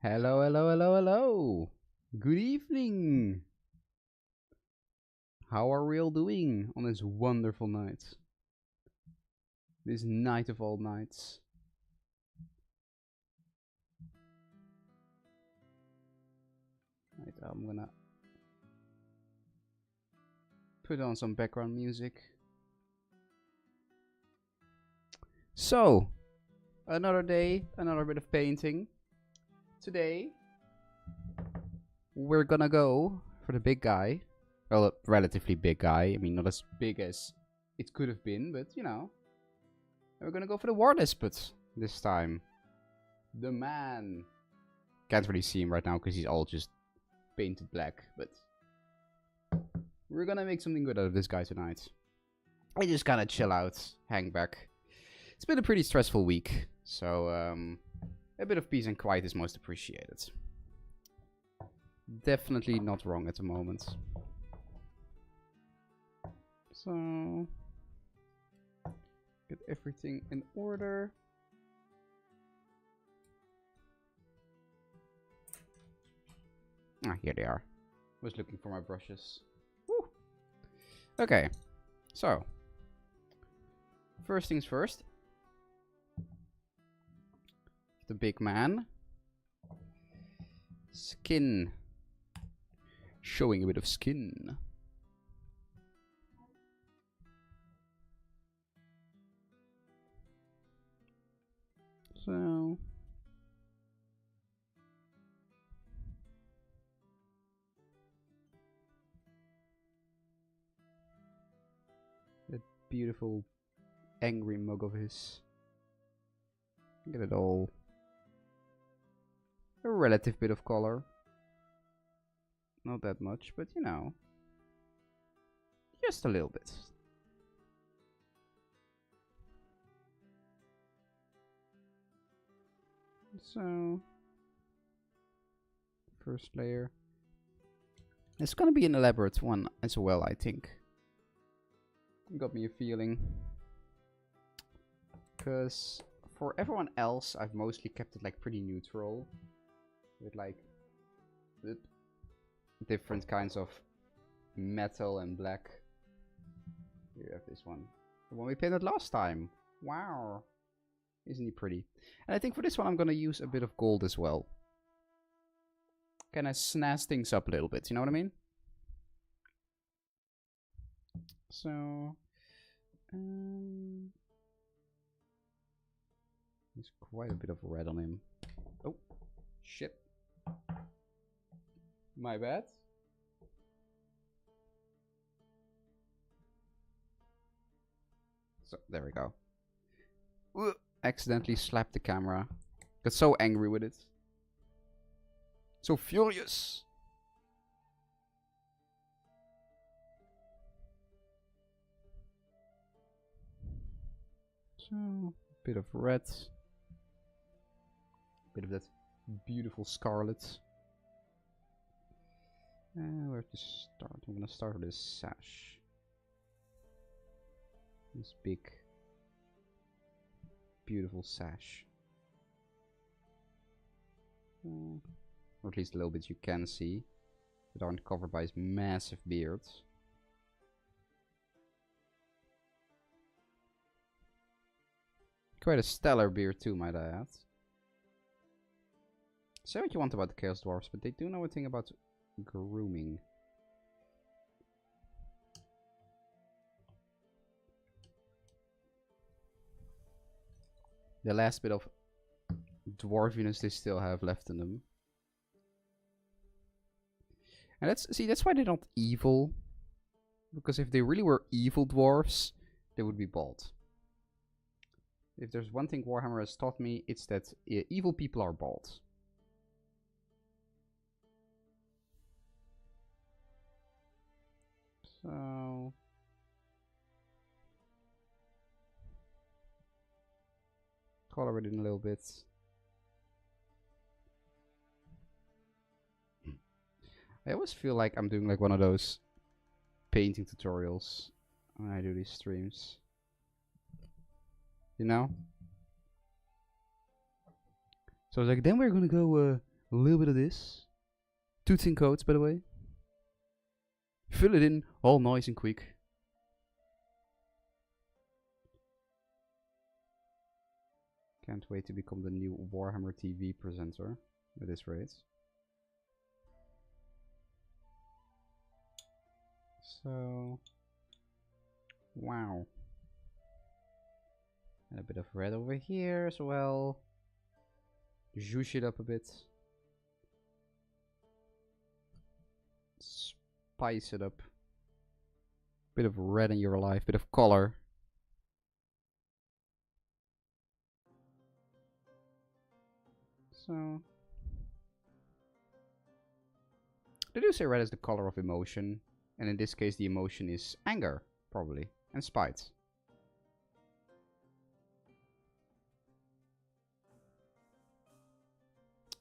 Hello, hello, hello, hello. Good evening. How are we all doing on this wonderful night? This night of all nights. Right, I'm gonna put on some background music. So, another day, another bit of painting. Today, we're gonna go for the big guy. Well, a relatively big guy. I mean, not as big as it could have been, but you know. And we're gonna go for the war despot this time. The man. Can't really see him right now because he's all just painted black, but we're gonna make something good out of this guy tonight. I just kind of chill out, hang back. It's been a pretty stressful week, so a bit of peace and quiet is most appreciated. Definitely not wrong at the moment. So, get everything in order. Ah, here they are. Was looking for my brushes. Woo. Okay, so first things first. The big man. Skin. Showing a bit of skin. So that beautiful angry mug of his. Get it all. A relative bit of color. Not that much, but you know. Just a little bit. So, first layer. It's gonna be an elaborate one as well, I think. Got me a feeling. Because for everyone else, I've mostly kept it like pretty neutral. With like different kinds of metal and black. Here you have this one. The one we painted last time. Wow. Isn't he pretty? And I think for this one I'm gonna use a bit of gold as well. Kind of snazz things up a little bit, you know what I mean? So, there's quite a bit of red on him. Oh, shit. My bad. So, there we go. Accidentally slapped the camera. Got so angry with it. So furious. So, a bit of red. A bit of that beautiful scarlet. Where to start? I'm gonna start with this sash. This big, beautiful sash. Or at least a little bit you can see. That aren't covered by his massive beard. Quite a stellar beard too, might I add. Say what you want about the Chaos Dwarfs, but they do know a thing about grooming. The last bit of dwarfiness they still have left in them. And that's why they're not evil. Because if they really were evil dwarfs, they would be bald. If there's one thing Warhammer has taught me, it's that evil people are bald. So, color it in a little bit. I always feel like I'm doing like one of those painting tutorials when I do these streams. You know? So I was like, then we're gonna go A little bit of this. 2 thin coats, by the way. Fill it in all nice and quick. Can't wait to become the new Warhammer TV presenter at this rate. So, wow. And a bit of red over here as well. Zhoosh it up a bit. Spice it up. Bit of red in your life, bit of color. So, they do say red is the color of emotion, and in this case the emotion is anger, probably, and spite.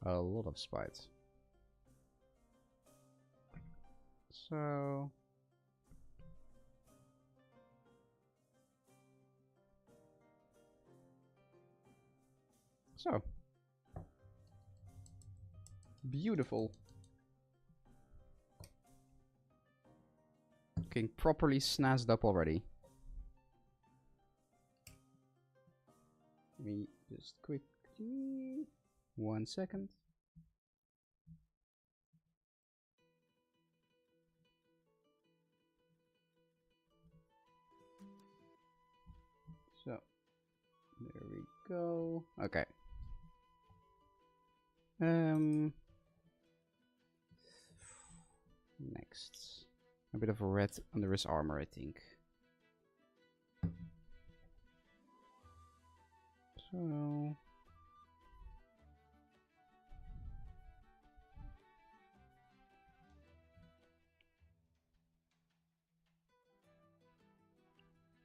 A lot of spite. So, beautiful. Getting properly snazzed up already. Let me just quickly... 1 second. So, there we go. Okay. Next. A bit of red under his armor, I think. So...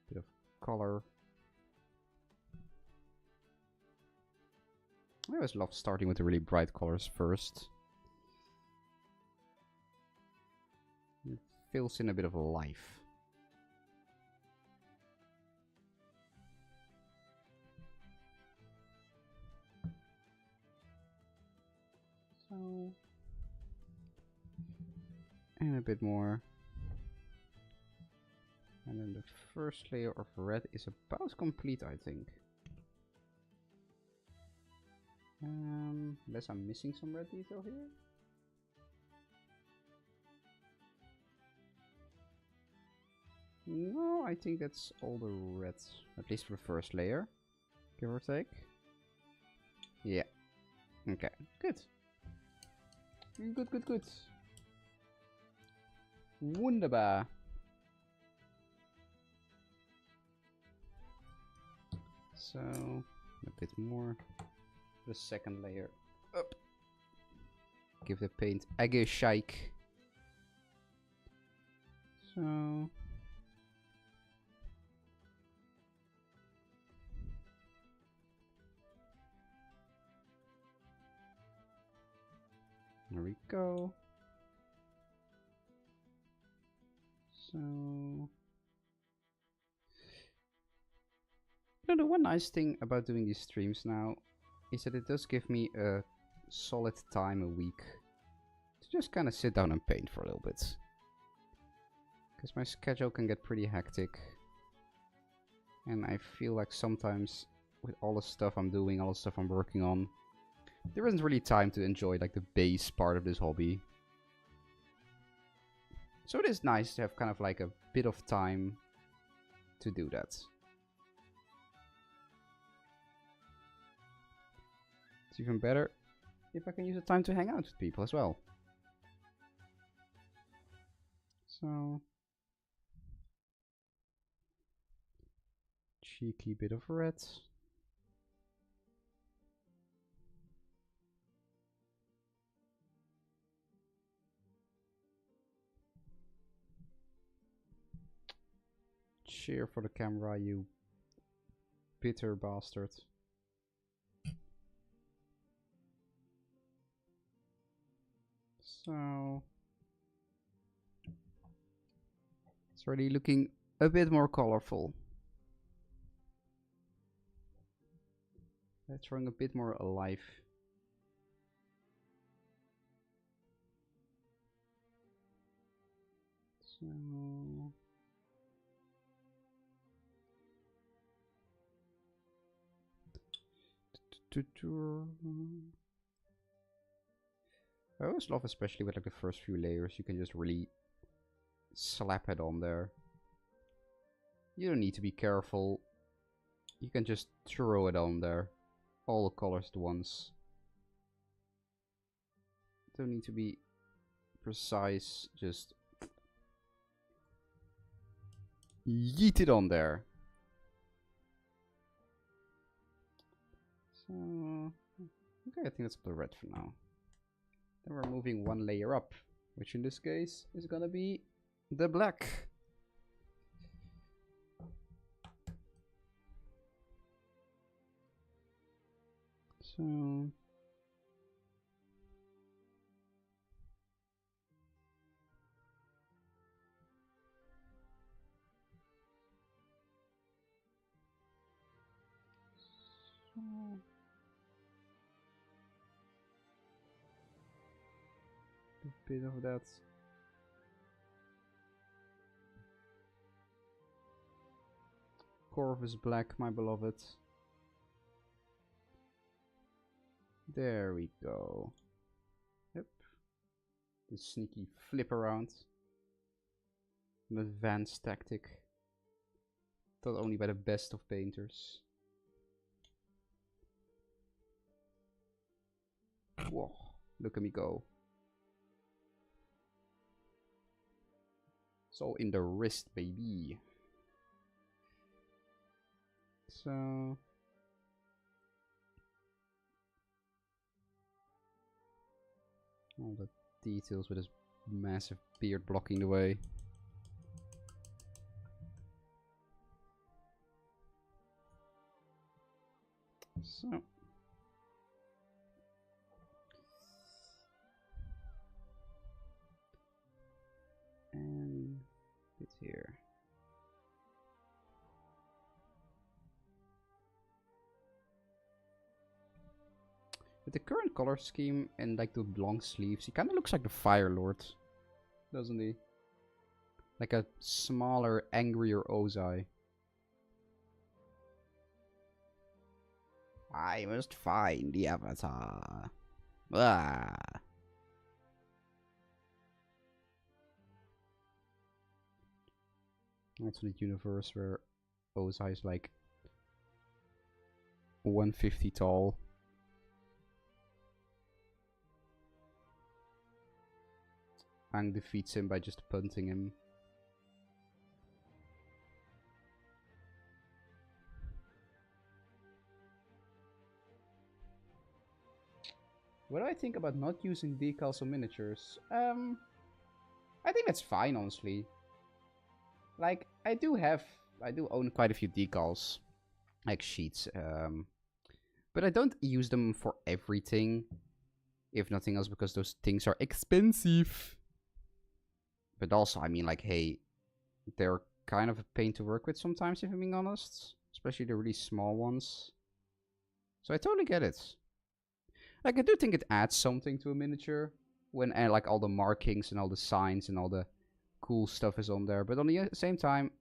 bit of color. I always love starting with the really bright colors first. It fills in a bit of life. So, and a bit more. And then the first layer of red is about complete, I think. Unless I'm missing some red detail here. No, I think that's all the red, at least for the first layer, give or take. Yeah. Okay, good. Good, good, good. Wunderbar. So, a bit more. The second layer up. Give the paint a shake. So, there we go. So, the one nice thing about doing these streams now is that it does give me a solid time a week to just kind of sit down and paint for a little bit. Because my schedule can get pretty hectic. And I feel like sometimes with all the stuff I'm doing, all the stuff I'm working on, there isn't really time to enjoy like the base part of this hobby. So it is nice to have kind of like a bit of time to do that. It's even better if I can use the time to hang out with people as well. So, cheeky bit of red. Cheer for the camera, you bitter bastard. So, it's already looking a bit more colorful. Throwing a bit more life So I always love, especially with like the first few layers, you can just really slap it on there. You don't need to be careful. You can just throw it on there. All the colors at once. Don't need to be precise, just yeet it on there. So, okay, I think that's the red for now. Then we're moving one layer up, which in this case is gonna be the black. So a bit of that. Dwarf is black, my beloved. There we go. Yep. The sneaky flip around. An advanced tactic. Taught only by the best of painters. Whoa, look at me go. It's all in the wrist, baby. So all the details with his massive beard blocking the way. So and it's here. With the current color scheme and like the long sleeves, he kind of looks like the Fire Lord, doesn't he? Like a smaller, angrier Ozai. I must find the avatar. Ah. Also the universe where Ozai is like 150 tall. Aang defeats him by just punting him. What do I think about not using decals on miniatures? I think that's fine, honestly. Like, I do own quite a few decals, like sheets, but I don't use them for everything, if nothing else, because those things are expensive. But also, I mean, like, hey, they're kind of a pain to work with sometimes, if I'm being honest, especially the really small ones. So I totally get it. Like, I do think it adds something to a miniature when like all the markings and all the signs and all the cool stuff is on there. But on the same time,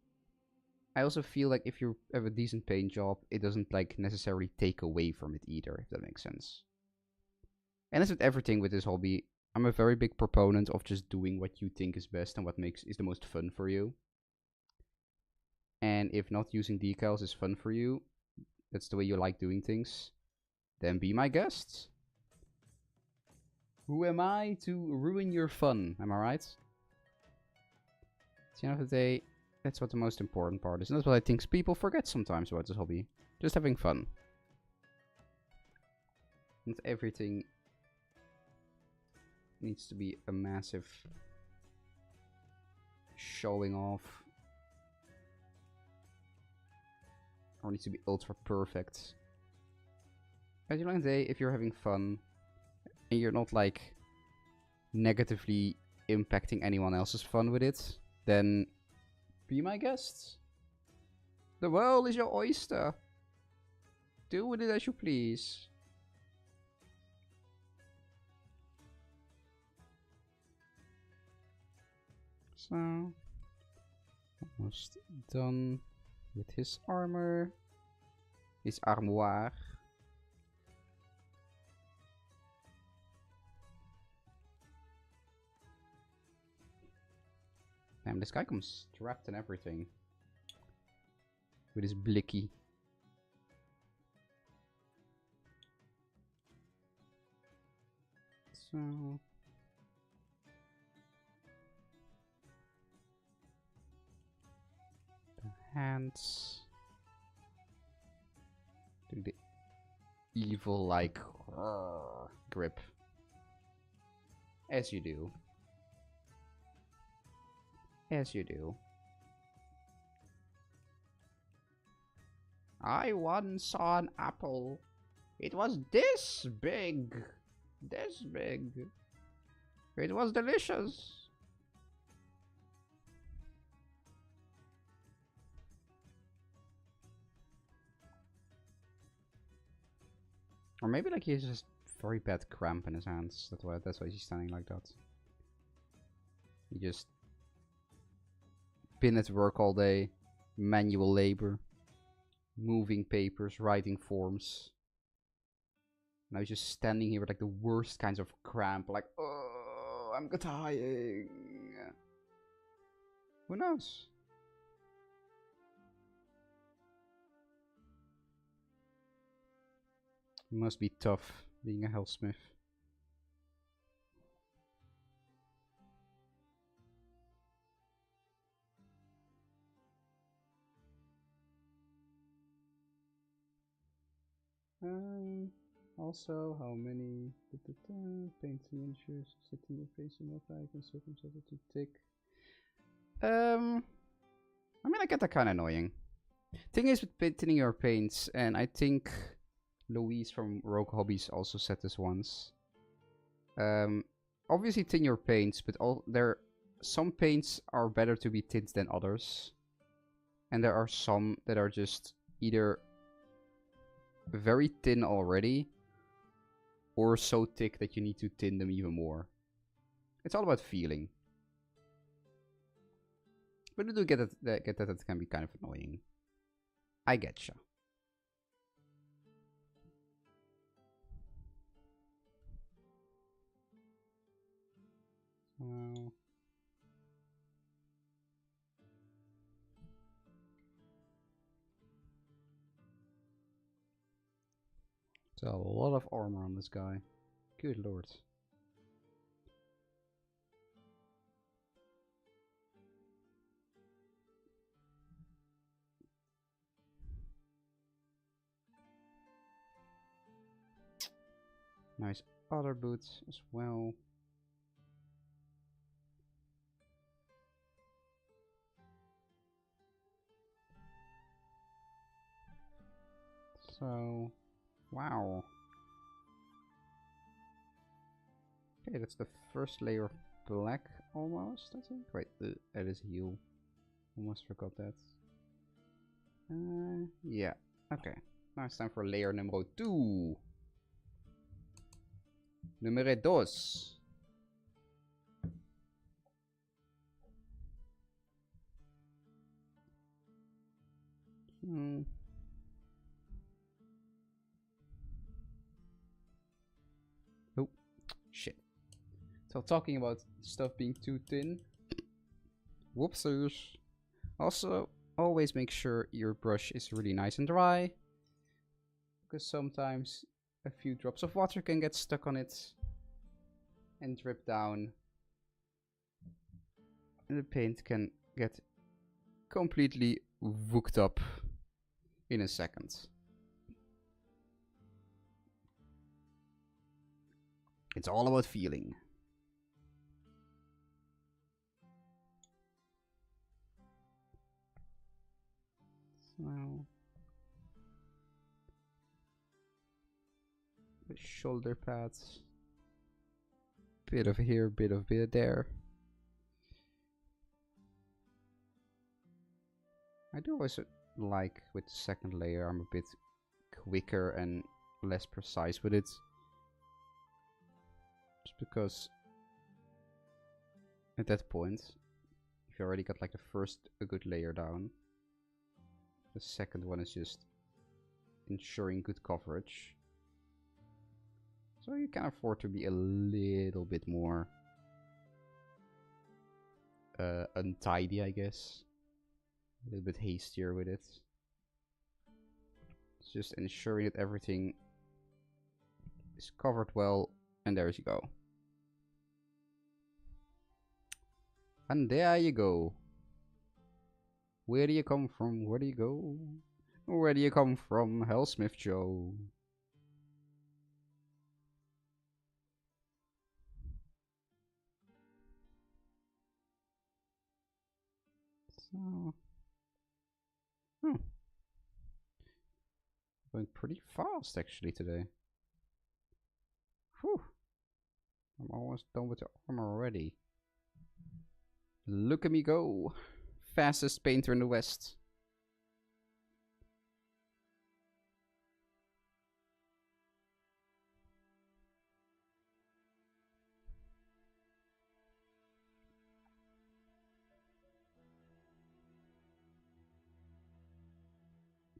I also feel like if you have a decent paint job, it doesn't like necessarily take away from it either, if that makes sense. And as with everything with this hobby, I'm a very big proponent of just doing what you think is best and what is the most fun for you. And if not using decals is fun for you, that's the way you like doing things, then be my guest. Who am I to ruin your fun? Am I right? At the end of the day, that's what the most important part is. And that's what I think people forget sometimes about this hobby. Just having fun. Not everything needs to be a massive showing off. Or needs to be ultra perfect. At the end of the day, if you're having fun, and you're not like negatively impacting anyone else's fun with it, then be my guest. The world is your oyster. Do with it as you please. So Almost done with his armor. His armoire. Damn, this guy comes strapped and everything. With his blicky. So... the hands. Do the evil, like, grip. As you do. As you do. I once saw an apple. It was this big. This big. It was delicious. Or maybe like he has just very bad cramp in his hands. That's why he's standing like that. He just been at work all day, manual labor, moving papers, writing forms. Now he's just standing here with like the worst kinds of cramp, like, oh, I'm dying. Who knows? It must be tough being a hellsmith. Also, how many painting inches sitting your face in what I can circumcise it to tick. I mean, I get that kind of annoying. Thing is with tinting your paints, and I think Louise from Rogue Hobbies also said this once. Obviously tint your paints, but some paints are better to be tinted than others, and there are some that are just either very thin already, or so thick that you need to thin them even more. It's all about feeling. But I do get that it can be kind of annoying. I getcha. So a lot of armor on this guy. Good lord. Nice other boots as well. So, wow. Okay, that's the first layer of black almost, I think. Wait, that is heel. Almost forgot that. Yeah, okay. Now it's time for layer number 2. Numero 2. Oh, shit. So talking about stuff being too thin. Whoopsies. Also, always make sure your brush is really nice and dry, because sometimes a few drops of water can get stuck on it and drip down, and the paint can get completely wooked up in a second. It's all about feeling. So, the shoulder pads. Bit of here, bit of there. I do always like with the second layer, I'm a bit quicker and less precise with it. Just because at that point, If you already got like the first a good layer down, the second one is just ensuring good coverage. So you can afford to be a little bit more untidy, I guess. A little bit hastier with it. It's just ensuring that everything is covered well, and there you go. And there you go. Where do you come from? Where do you go? Where do you come from, Hellsmith Joe? So, going pretty fast actually today. Whew. I'm almost done with the armor already. Look at me go. Fastest painter in the West.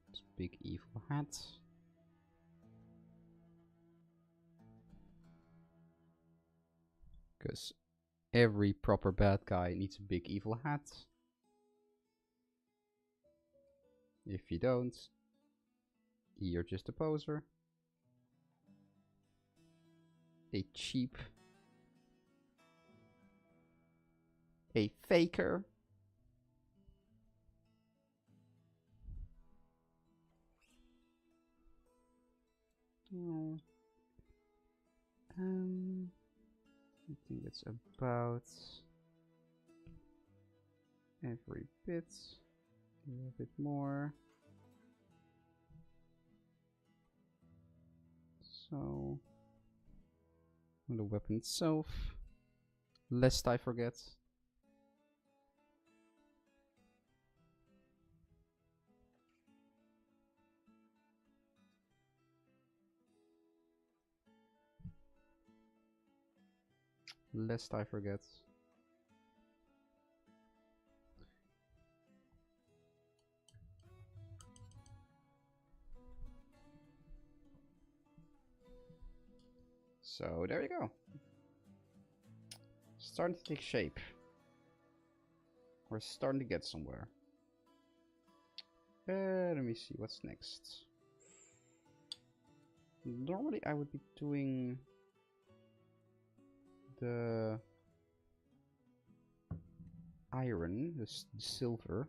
This big evil hat. Because every proper bad guy needs a big evil hat. If you don't, you're just a poser. A cheap. A faker. Oh. I think that's about every bit. A little bit more. So, the weapon itself, lest I forget. Lest I forget. So there you go. Starting to take shape. We're starting to get somewhere. Let me see what's next. Normally I would be doing the iron, the silver,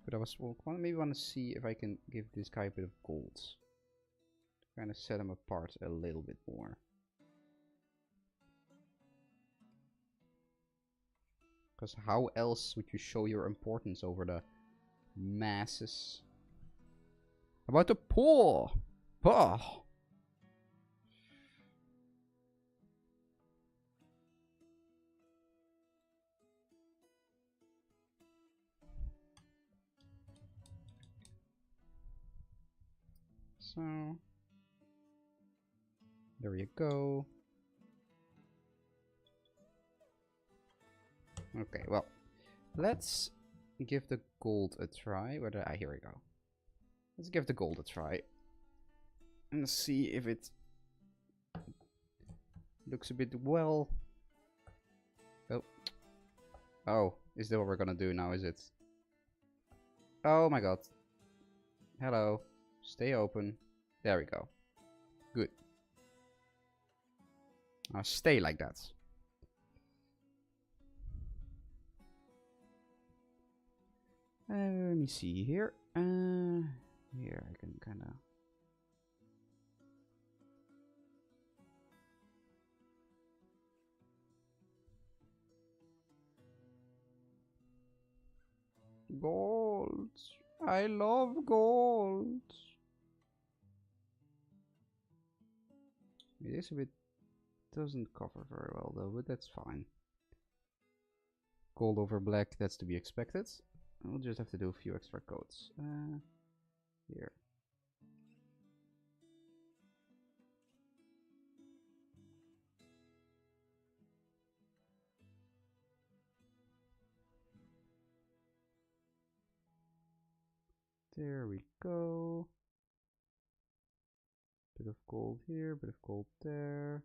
but I was maybe want to see if I can give this guy a bit of gold to kind of set him apart a little bit more. Because how else would you show your importance over the masses? About the poor! Oh. So, there you go. Okay, well, let's give the gold a try. Here we go. Let's give the gold a try. And see if it looks a bit well. Oh. Oh, is that what we're gonna do now, is it? Oh my god. Hello. Stay open. There we go. Good. Now stay like that. Let me see here. Here I can kind of. Gold. I love gold. It is a bit. Doesn't cover very well though, but that's fine. Gold over black, that's to be expected. We'll just have to do a few extra coats. Here. There we go. Bit of gold here, bit of gold there.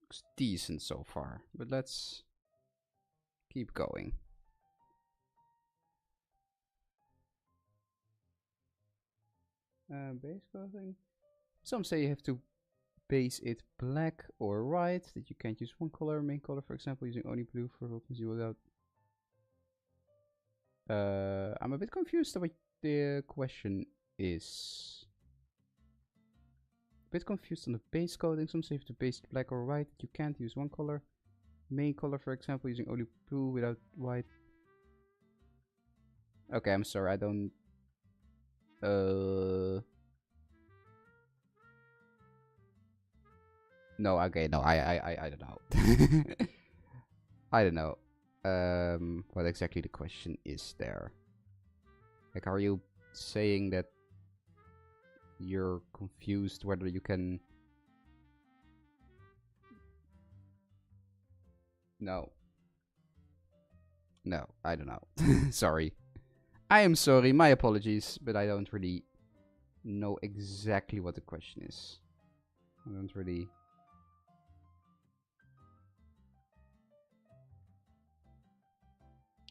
Looks decent so far, but let's keep going. Base clothing. Some say you have to base it black or white, that you can't use one color, main color for example, using only blue for weapons without. I'm a bit confused about the question is. A bit confused on the base coding. Some say you have to base it black or white, you can't use one color. Main color for example, using only blue without white. Okay, I'm sorry, I don't. No, okay, no, I don't know. I don't know. What exactly the question is there? Like, are you saying that you're confused whether you can? No. No, I don't know. Sorry. I am sorry, my apologies, but I don't really know exactly what the question is. I don't really.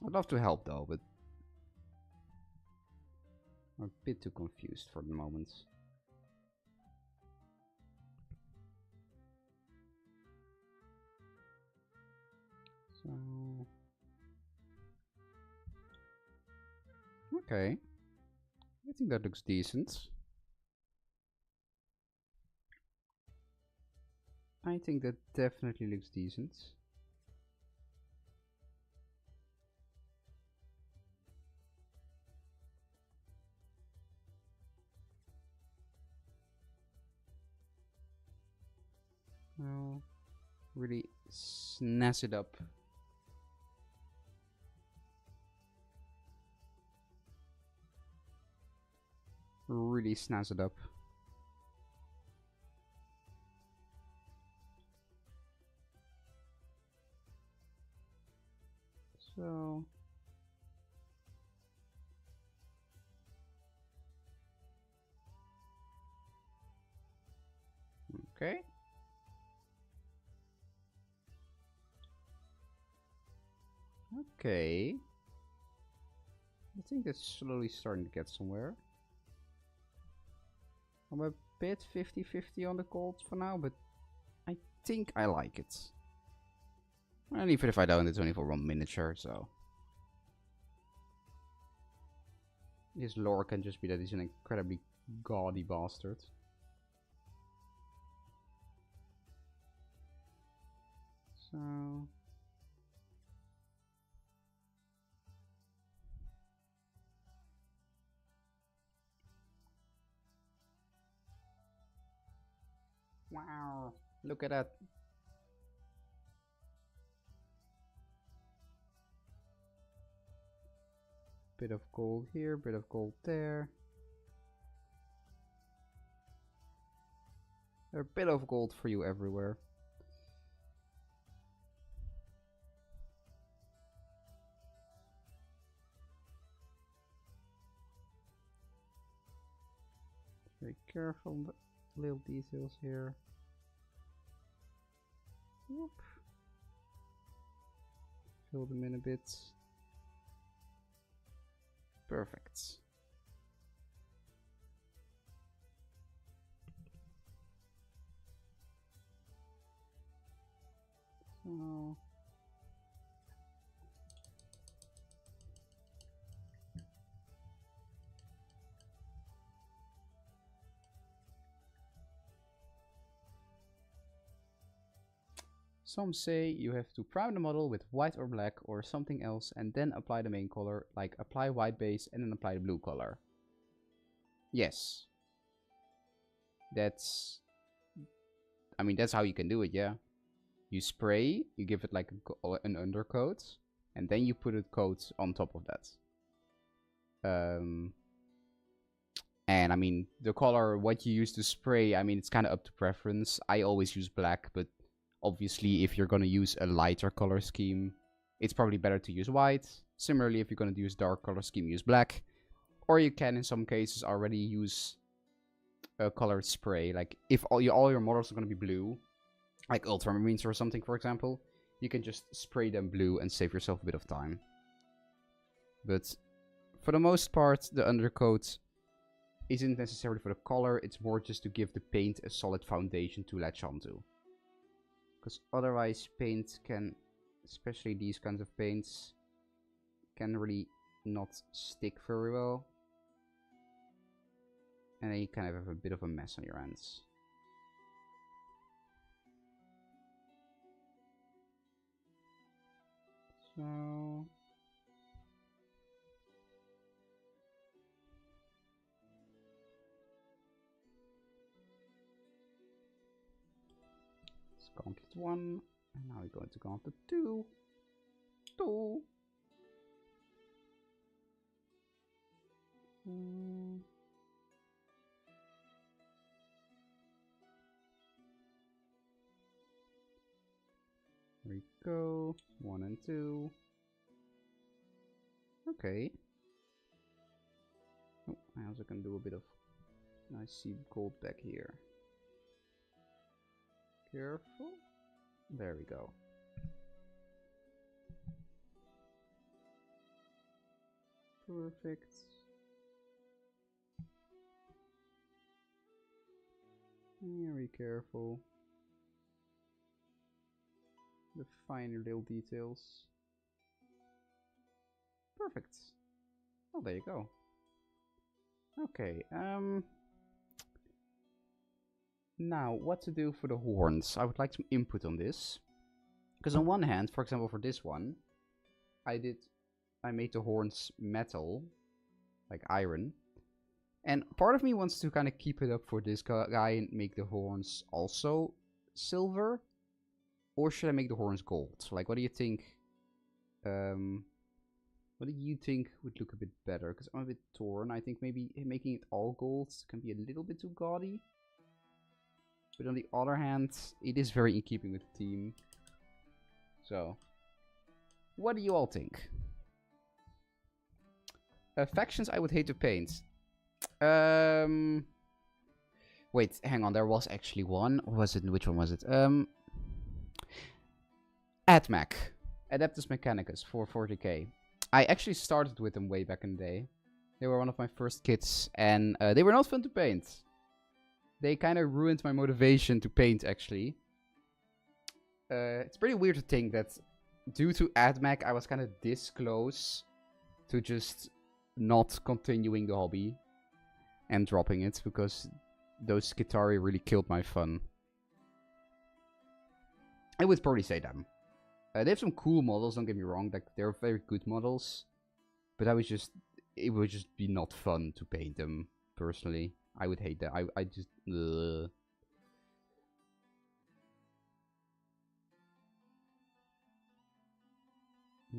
I'd love to help though, but I'm a bit too confused for the moment. So, okay, I think that looks decent. I think that definitely looks decent. Well, really snazz it up. Really snazz it up. So, okay. Okay. I think it's slowly starting to get somewhere. I'm a bit 50-50 on the gold for now, but I think I like it. And even if I don't, it's only for one miniature, so. His lore can just be that he's an incredibly gaudy bastard. So. Wow, look at that. Bit of gold here, bit of gold there. A bit of gold for you everywhere. Very careful on the little details here. Whoop. Fill them in a bit. Perfect. So. Some say you have to prime the model with white or black or something else and then apply the main color, like apply white base and then apply the blue color. Yes. That's... I mean, that's how you can do it, yeah. You spray, you give it like an undercoat, and then you put a coat on top of that. And I mean, the color, what you use to spray, I mean, it's kind of up to preference. I always use black, but Obviously, if you're going to use a lighter color scheme, it's probably better to use white. Similarly, if you're going to use dark color scheme, use black. Or you can, in some cases, already use a colored spray. Like, if all your models are going to be blue, like Ultramarines or something, for example, you can just spray them blue and save yourself a bit of time. But for the most part, the undercoat isn't necessarily for the color. It's more just to give the paint a solid foundation to latch onto. Because otherwise, paint can, especially these kinds of paints, can really not stick very well. And then you kind of have a bit of a mess on your hands. So... Gauntlet 1, and now we're going to Gauntlet 2. There we go, 1 and 2. Okay. Oh, I also can do a bit of... I see gold back here. Careful. There we go. Perfect. Very careful. The finer little details. Perfect. Oh, there you go. Okay, now, what to do for the horns? I would like some input on this. Because on one hand, for example, for this one, I made the horns metal, like iron. And part of me wants to kind of keep it up for this guy and make the horns also silver. Or should I make the horns gold? Like, what do you think? What do you think would look a bit better? Because I'm a bit torn. I think maybe making it all gold can be a little bit too gaudy. But on the other hand, it is very in keeping with the theme. So, what do you all think? Factions I would hate to paint. Wait, hang on. There was actually one. Or was it? Which one was it? AdMech. Adeptus Mechanicus for 40k. I actually started with them way back in the day. They were one of my first kits. And they were not fun to paint. They kind of ruined my motivation to paint, actually. It's pretty weird to think that due to AdMech, I was kind of this close to just not continuing the hobby and dropping it, because those Skitarii really killed my fun. I would probably say them. They have some cool models, don't get me wrong, like they're very good models, but it would just be not fun to paint them, personally. I would hate that. I just... And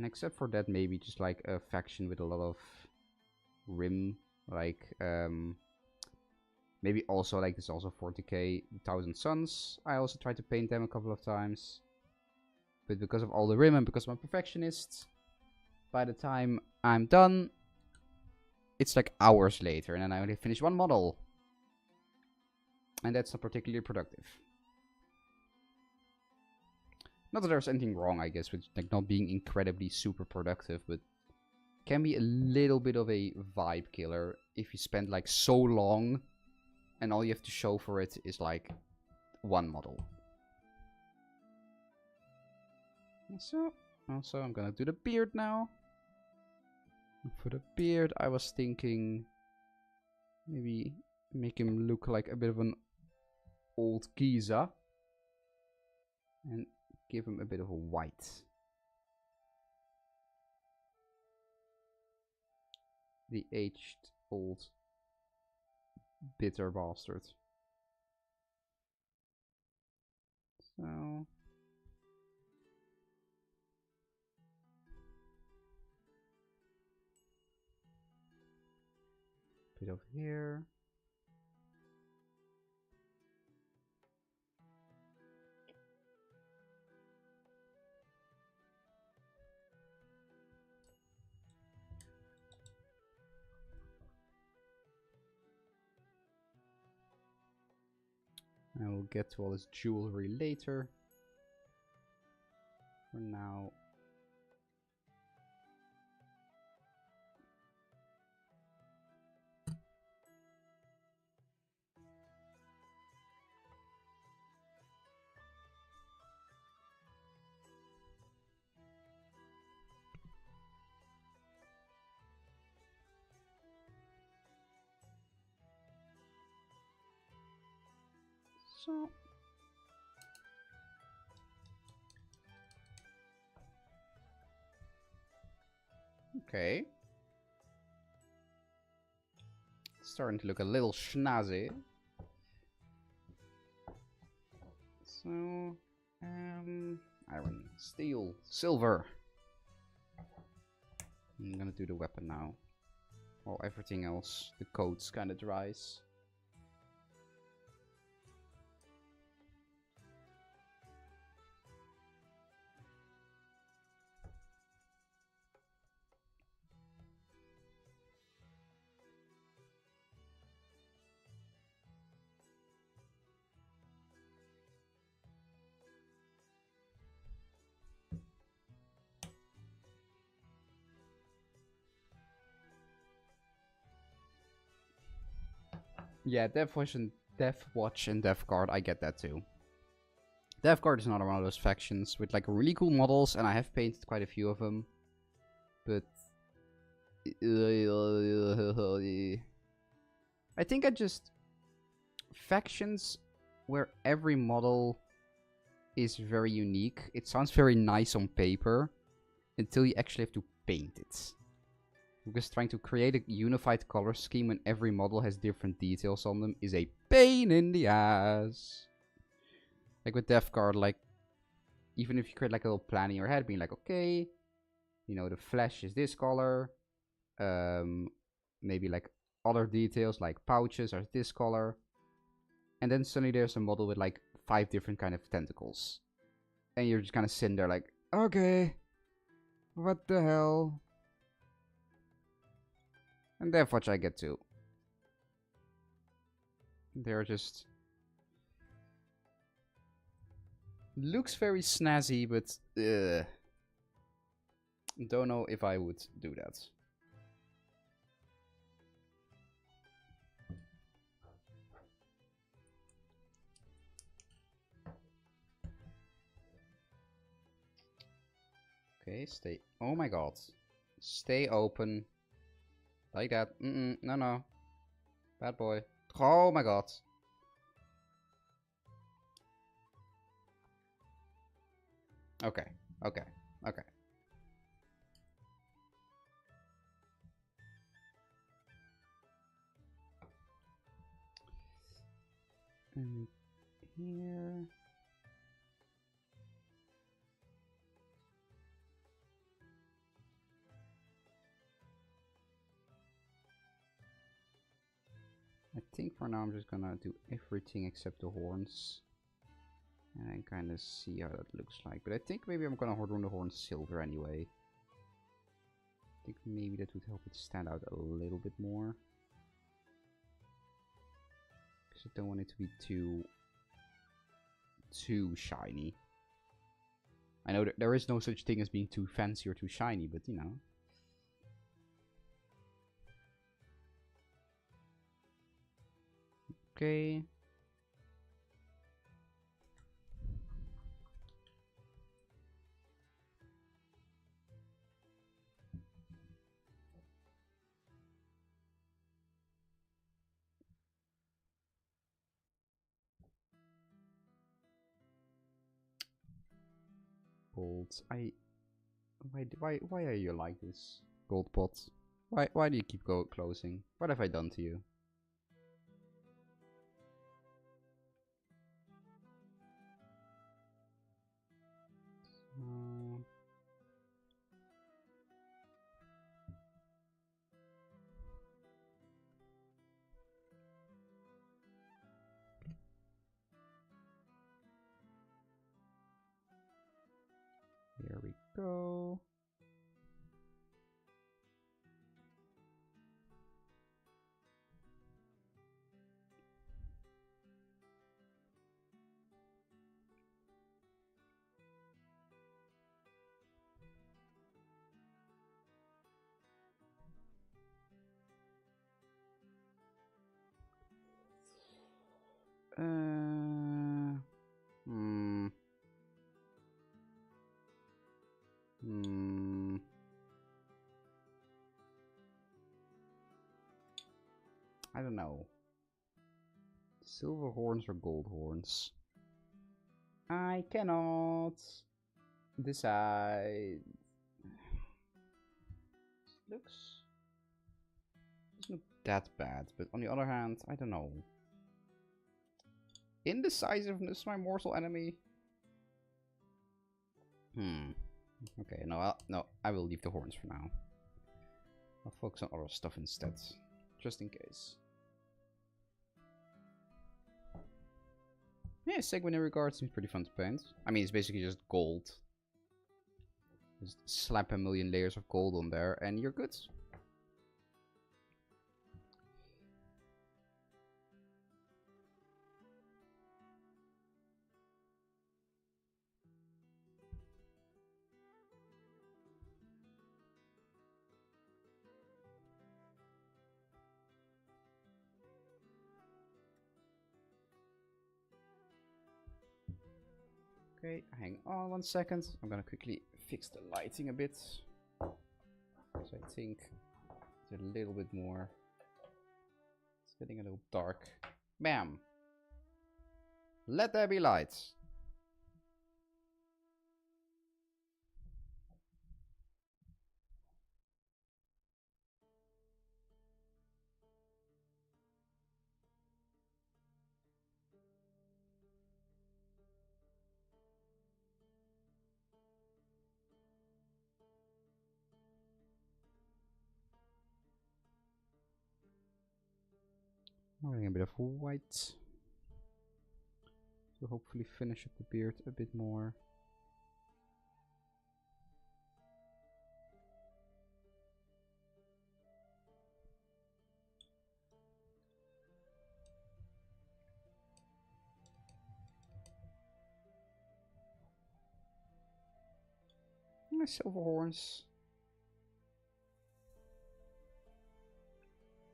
except for that, maybe just like a faction with a lot of rim, like maybe also like this also 40k 1000 Suns. I also tried to paint them a couple of times, but because of all the rim and because I'm a perfectionist, by the time I'm done, it's like hours later, and then I only finished one model, and that's not particularly productive. Not that there's anything wrong, I guess, with like not being incredibly super productive, but can be a little bit of a vibe killer if you spend like so long and all you have to show for it is like one model. So, also I'm gonna do the beard now. And for the beard, I was thinking maybe make him look like a bit of an old geezer and give him a bit of a white. The aged, old, bitter bastard. So... bit over here. I will get to all his jewelry later. For now. So. Okay. Starting to look a little snazzy. So, iron, steel, silver. I'm gonna do the weapon now. While everything else, the coats kinda dries. Yeah, Death Watch and Death Guard, I get that too. Death Guard is another one of those factions with like really cool models, and I have painted quite a few of them. But I think I just factions where every model is very unique. It sounds very nice on paper until you actually have to paint it. Because trying to create a unified color scheme when every model has different details on them is a pain in the ass. Like with Death Guard, like, even if you create like a little plan in your head, being like, okay, you know, the flesh is this color. Maybe like other details like pouches are this color. And then suddenly there's a model with like 5 different kind of tentacles. And you're just kind of sitting there like, okay, what the hell? And Death Watch I get too. They're just... looks very snazzy, but... don't know if I would do that. Okay, stay... oh my god. Stay open. Like that. No, no. Bad boy. Oh my god. Okay. Okay. Okay. And here... I think for now I'm just gonna do everything except the horns. And then kind of see how that looks like. But I think maybe I'm gonna run the horns silver anyway. I think maybe that would help it stand out a little bit more. Because I don't want it to be too shiny. I know there is no such thing as being too fancy or too shiny, but you know. Okay. Gold. Why are you like this, Gold Pot? Why do you keep closing? What have I done to you? Here we go. I don't know. Silver horns or gold horns? I cannot decide. Looks doesn't look that bad, but on the other hand, I don't know. Indecisiveness, my mortal enemy. Okay, no, I will leave the horns for now. I'll focus on other stuff instead, just in case. Yeah, sanguinary guard seems pretty fun to paint. I mean, it's basically just gold. Just slap a million layers of gold on there, and you're good. Okay, hang on 1 second. I'm gonna quickly fix the lighting a bit. So I think it's a little bit more. It's getting a little dark. Bam! Let there be light. Adding a bit of white to hopefully finish up the beard a bit more. My silver horns.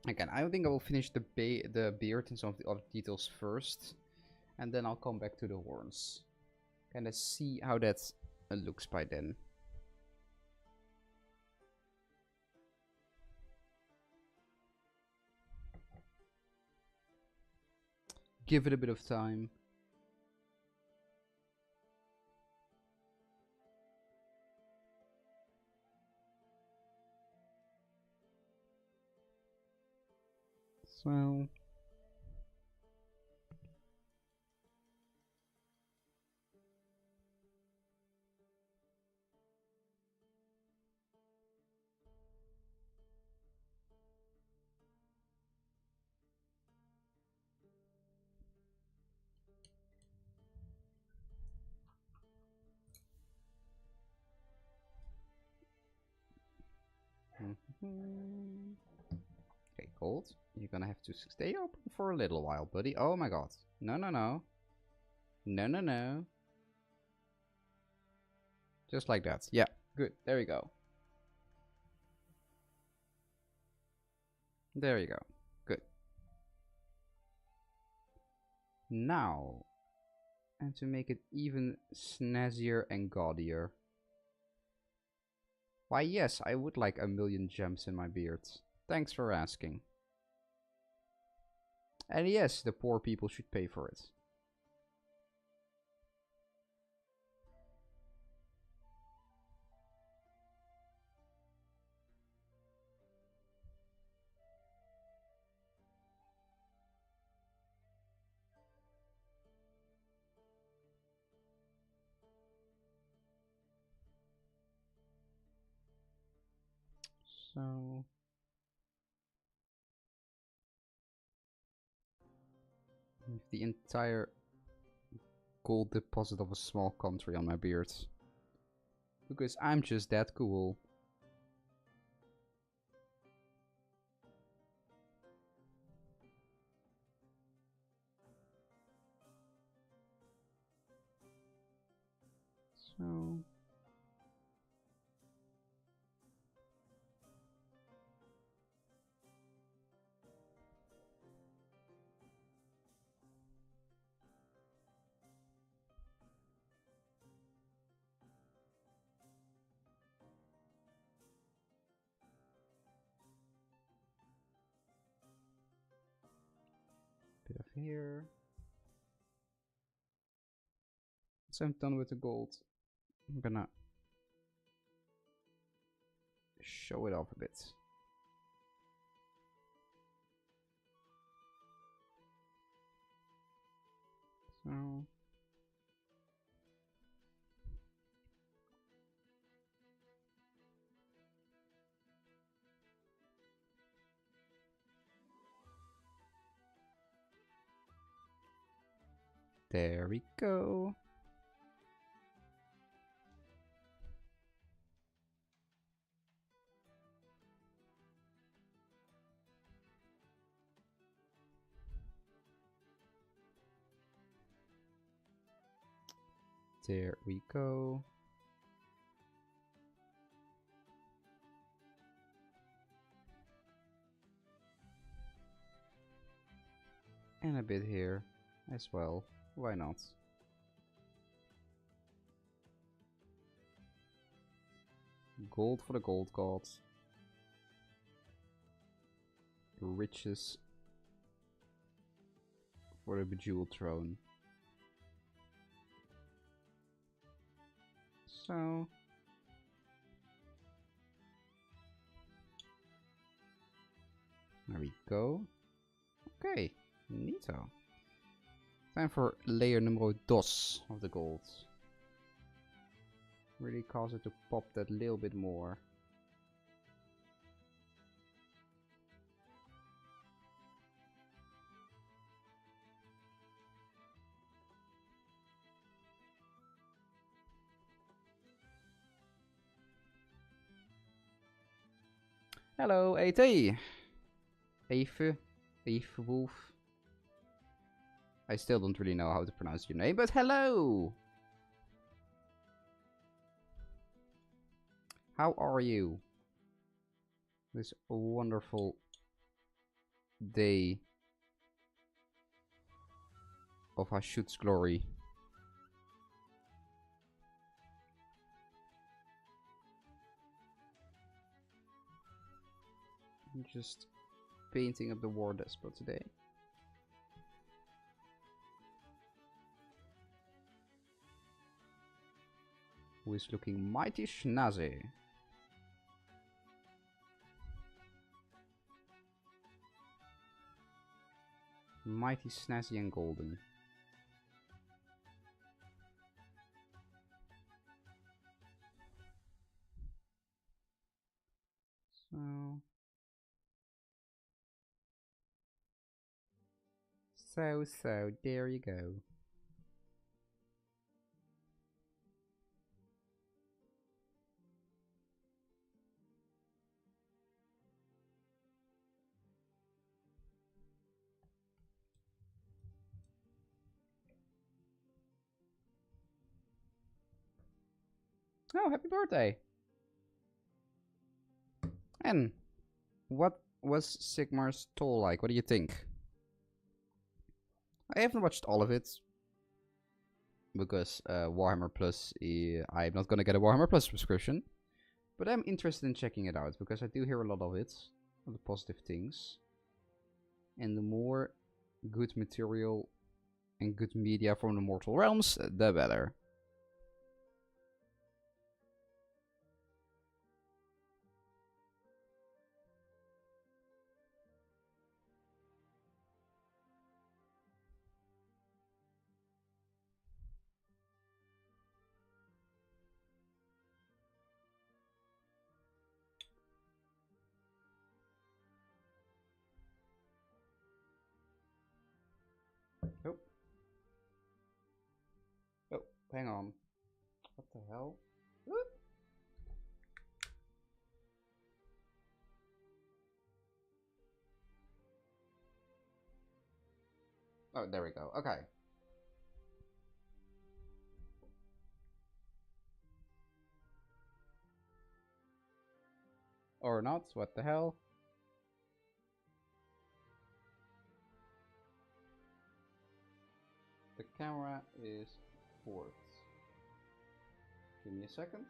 Again, I don't think I will finish the beard and some of the other details first, and then I'll come back to the horns. Kind of see how that looks by then. Give it a bit of time. So okay, gold. You're gonna have to stay open for a little while, buddy. Oh my god. No, no, no. No, no, no. Just like that. Yeah, good. There we go. There you go. Good. Now, and to make it even snazzier and gaudier. Why, yes, I would like a million gems in my beard. Thanks for asking. And yes, the poor people should pay for it. So the entire gold deposit of a small country on my beard. Because I'm just that cool. So here. So I'm done with the gold. I'm gonna show it off a bit. So there we go. There we go. And a bit here as well. Why not? Gold for the gold gods. Riches for the bejeweled throne. So there we go. Okay, neato. Time for layer numero dos of the gold. Really cause it to pop that little bit more. Hello, AT. Eve Wolf. I still don't really know how to pronounce your name, but hello! How are you? This wonderful day of Hashut's glory. I'm just painting up the war despot today. Who is looking mighty snazzy. Mighty snazzy and golden. So, there you go. Oh, happy birthday! And what was Sigmar's toll like? What do you think? I haven't watched all of it because Warhammer Plus, I'm not gonna get a Warhammer Plus subscription, but I'm interested in checking it out because I do hear a lot of it, of the positive things, and the more good material and good media from the Mortal Realms, the better. Oh. Oh, hang on. What the hell? Whoop. Oh, there we go. Okay. Or not, what the hell? The camera is forward. Give me a second.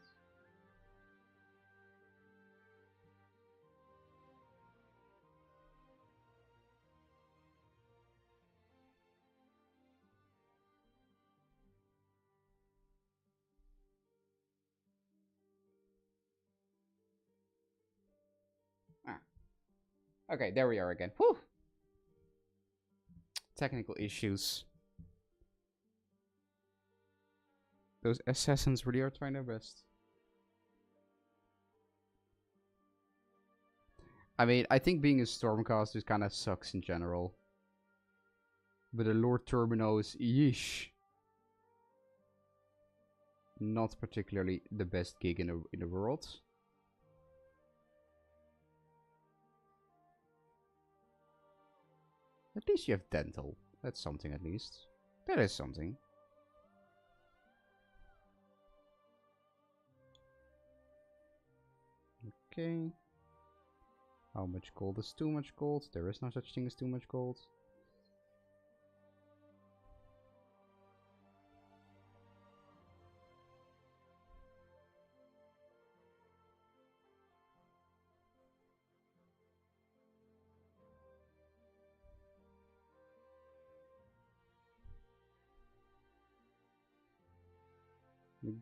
Okay, there we are again. Whew! Technical issues. Those assassins really are trying their best. I mean, I think being a Stormcaster kind of sucks in general. But a Lord Terminus, yeesh. Not particularly the best gig in the world. At least you have dental. That's something at least. That is something. Okay. How much gold is too much gold? There is no such thing as too much gold.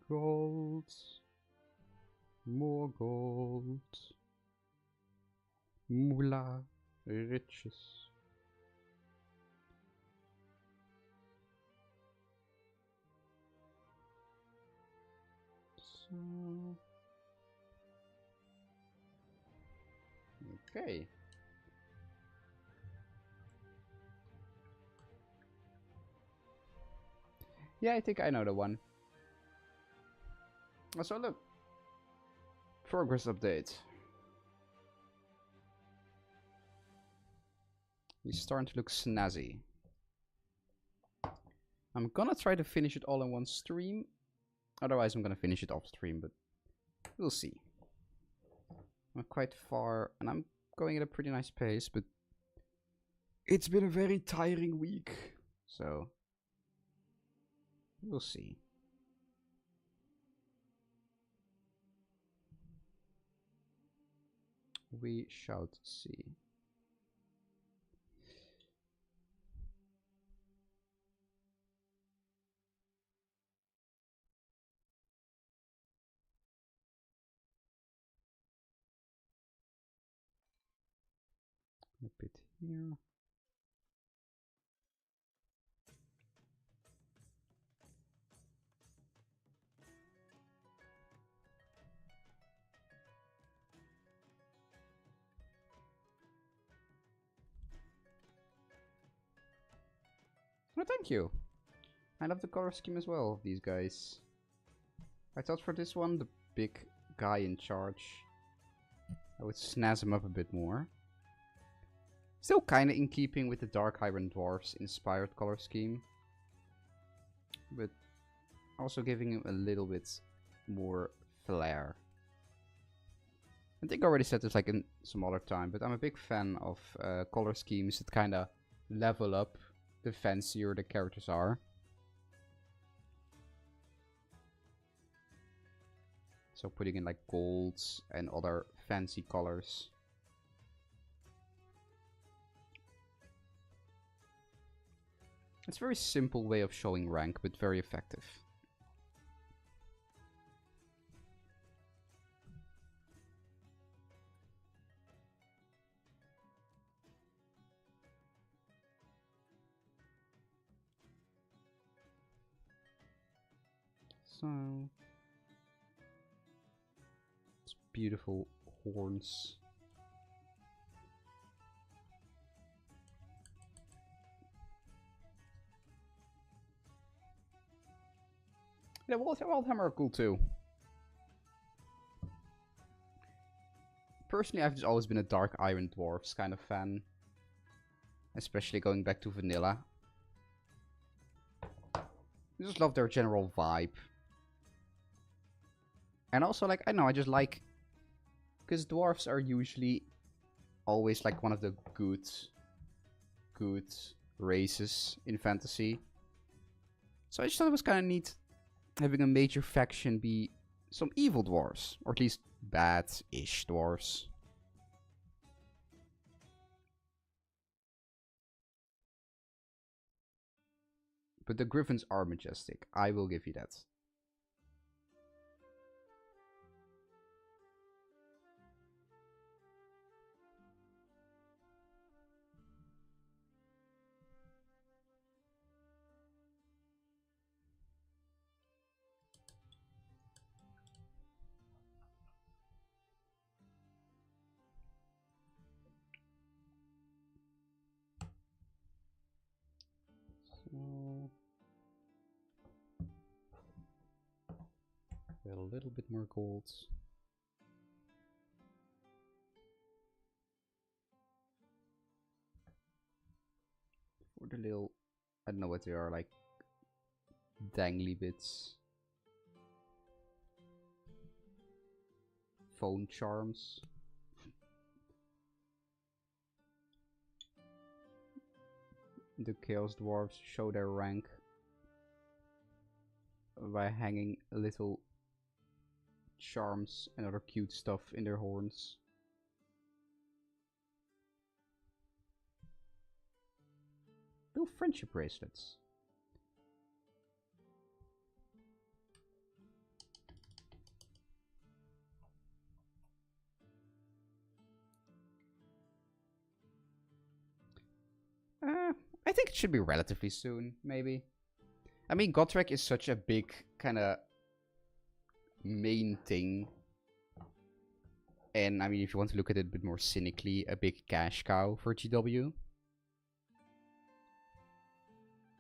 Gold. More gold. Moolah. Riches. So... Okay. Yeah, I think I know the one. So look. Progress update. He's starting to look snazzy. I'm gonna try to finish it all in one stream. Otherwise I'm gonna finish it off stream, but we'll see. I'm quite far and I'm going at a pretty nice pace, but it's been a very tiring week. So we'll see. We shall see. A bit here. Oh, thank you. I love the color scheme as well of these guys. I thought for this one, the big guy in charge, I would snazz him up a bit more. Still kinda in keeping with the Dark Iron Dwarfs inspired color scheme. But also giving him a little bit more flair. I think I already said this like in some other time, but I'm a big fan of color schemes that kinda level up the fancier the characters are. So putting in like golds and other fancy colors. It's a very simple way of showing rank, but very effective. So... it's beautiful horns. Yeah, Wildhammer are cool too. Personally, I've just always been a Dark Iron Dwarfs kind of fan. Especially going back to vanilla. I just love their general vibe. And also, like, I don't know, I just like... because dwarves are usually always like one of the good races in fantasy. So I just thought it was kind of neat having a major faction be some evil dwarves. Or at least bad-ish dwarves. But the griffins are majestic. I will give you that. get a little bit more gold. For the little, I don't know what they are, like dangly bits. Phone charms. The Chaos Dwarfs show their rank by hanging little charms and other cute stuff in their horns. Little friendship bracelets. I think it should be relatively soon, maybe. I mean, Gotrek is such a big kind of main thing. And I mean, if you want to look at it a bit more cynically, a big cash cow for GW.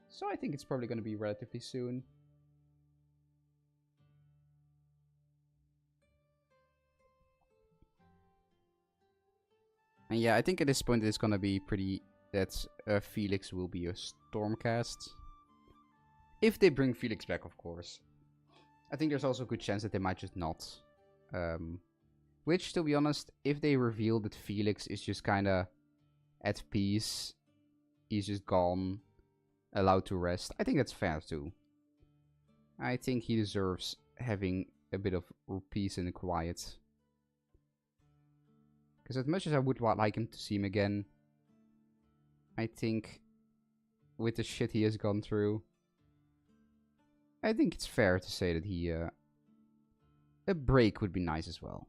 So I think it's probably going to be relatively soon. And yeah, I think at this point it's going to be pretty... that Felix will be a Stormcast. If they bring Felix back, of course. I think there's also a good chance that they might just not. Which, to be honest, if they reveal that Felix is just kind of at peace, he's just gone, allowed to rest, I think that's fair too. I think he deserves having a bit of peace and quiet. Because as much as I would like him to see him again, I think with the shit he has gone through, I think it's fair to say that he, a break would be nice as well.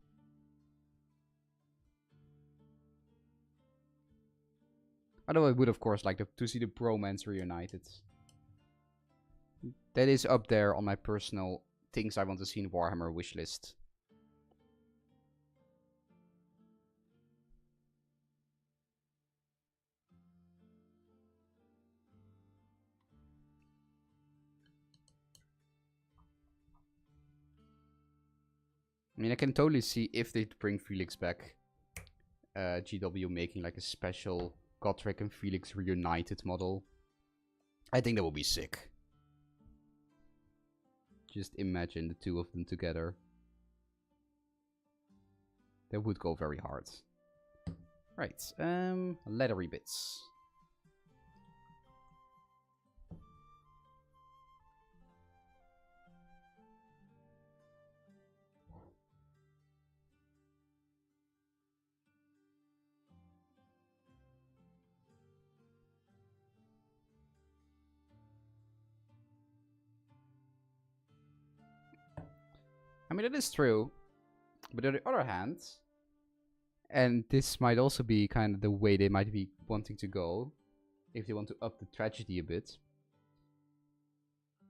Although I would, of course, like to see the bromance reunited. That is up there on my personal things I want to see in Warhammer wishlist. I mean, I can totally see if they bring Felix back, GW making like a special Gotrek and Felix reunited model. I think that would be sick. Just imagine the two of them together. That would go very hard. Right, leathery bits. I mean, that is true. But on the other hand, and this might also be kind of the way they might be wanting to go, if they want to up the tragedy a bit.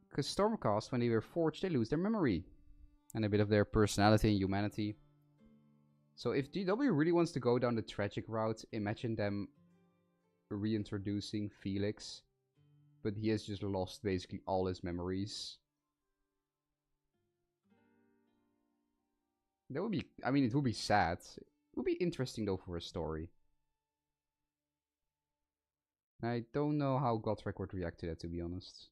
Because Stormcast, when they were forged, they lose their memory. And a bit of their personality and humanity. So if GW really wants to go down the tragic route, imagine them reintroducing Felix. But he has just lost basically all his memories. That would be, I mean, it would be sad. It would be interesting though for a story. I don't know how Gotrek would react to that, to be honest.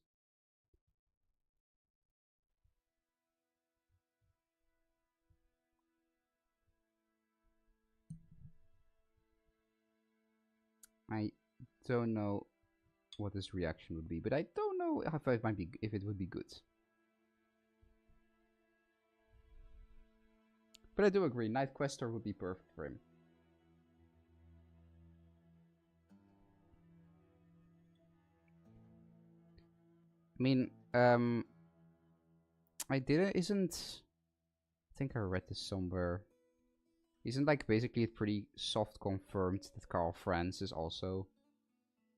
I don't know what his reaction would be, but I don't know if it might be, if it would be good. But I do agree, Night Questor would be perfect for him. I mean, I think I read this somewhere. Isn't like basically it pretty soft confirmed that Karl Franz is also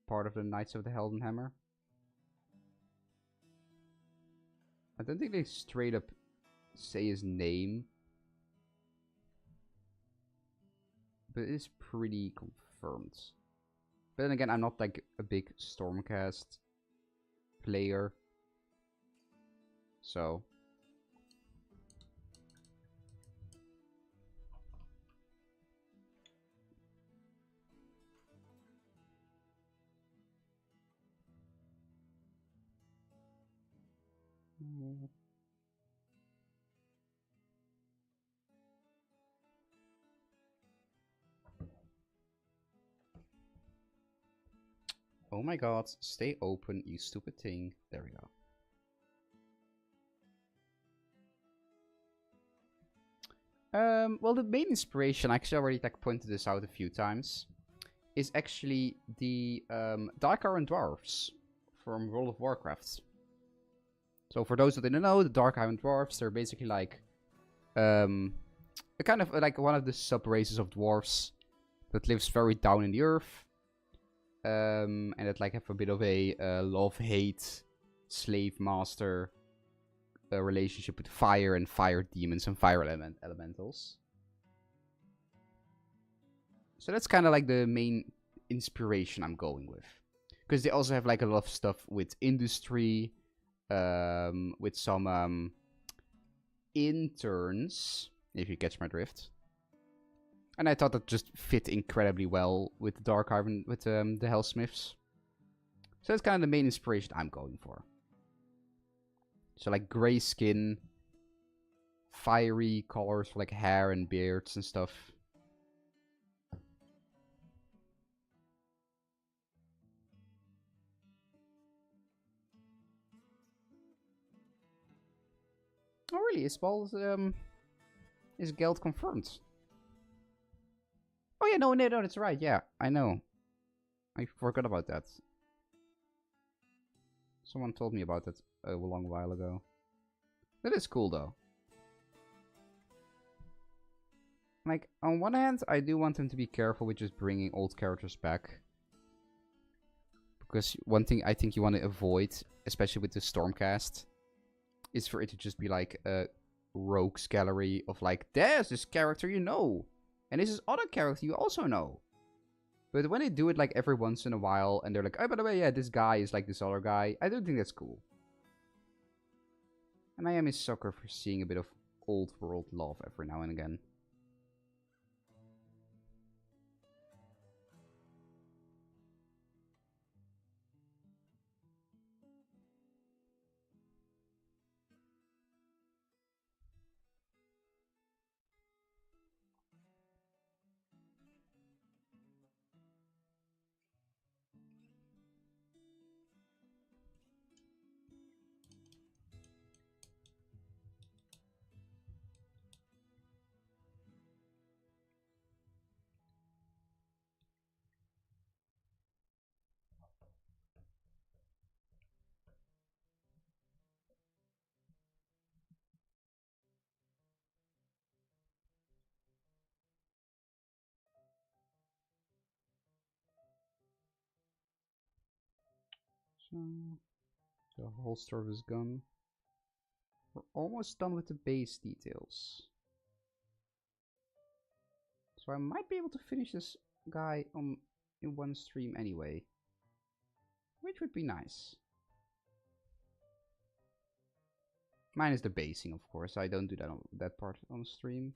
part of the Knights of the Heldenhammer? I don't think they straight up say his name. But it is pretty confirmed. But then again, I'm not like a big Stormcast player. So Oh my god, stay open, you stupid thing. There we go. Well, the main inspiration, I actually already like pointed this out a few times, is actually the Dark Iron Dwarfs from World of Warcraft. So for those that didn't know, the Dark Iron Dwarfs, they're basically like a kind of like one of the sub-races of dwarfs that lives very down in the earth. And that like have a bit of a love-hate, slave-master relationship with fire and fire demons and fire elementals. So that's kind of like the main inspiration I'm going with. Because they also have like a lot of stuff with industry, with some interns, if you catch my drift. And I thought that just fit incredibly well with the Dark Iron, with the Hellsmiths. So that's kind of the main inspiration I'm going for. So like gray skin, fiery colors for like hair and beards and stuff. Oh really? Is Geld confirmed? Oh yeah, no, that's right. Yeah, I know. I forgot about that. Someone told me about that a long while ago. That is cool though. Like, on one hand, I do want them to be careful with just bringing old characters back. Because one thing I think you want to avoid, especially with the Stormcast, is for it to just be like a rogues gallery of like, there's this character you know, and this is other character you also know. But when they do it like every once in a while, and they're like, oh, by the way, yeah, this guy is like this other guy, I don't think that's cool. And I am a sucker for seeing a bit of old world love every now and again. So, the holster of his gun. We're almost done with the base details. So I might be able to finish this guy in one stream anyway. Which would be nice. Minus the basing, of course. I don't do that part on stream.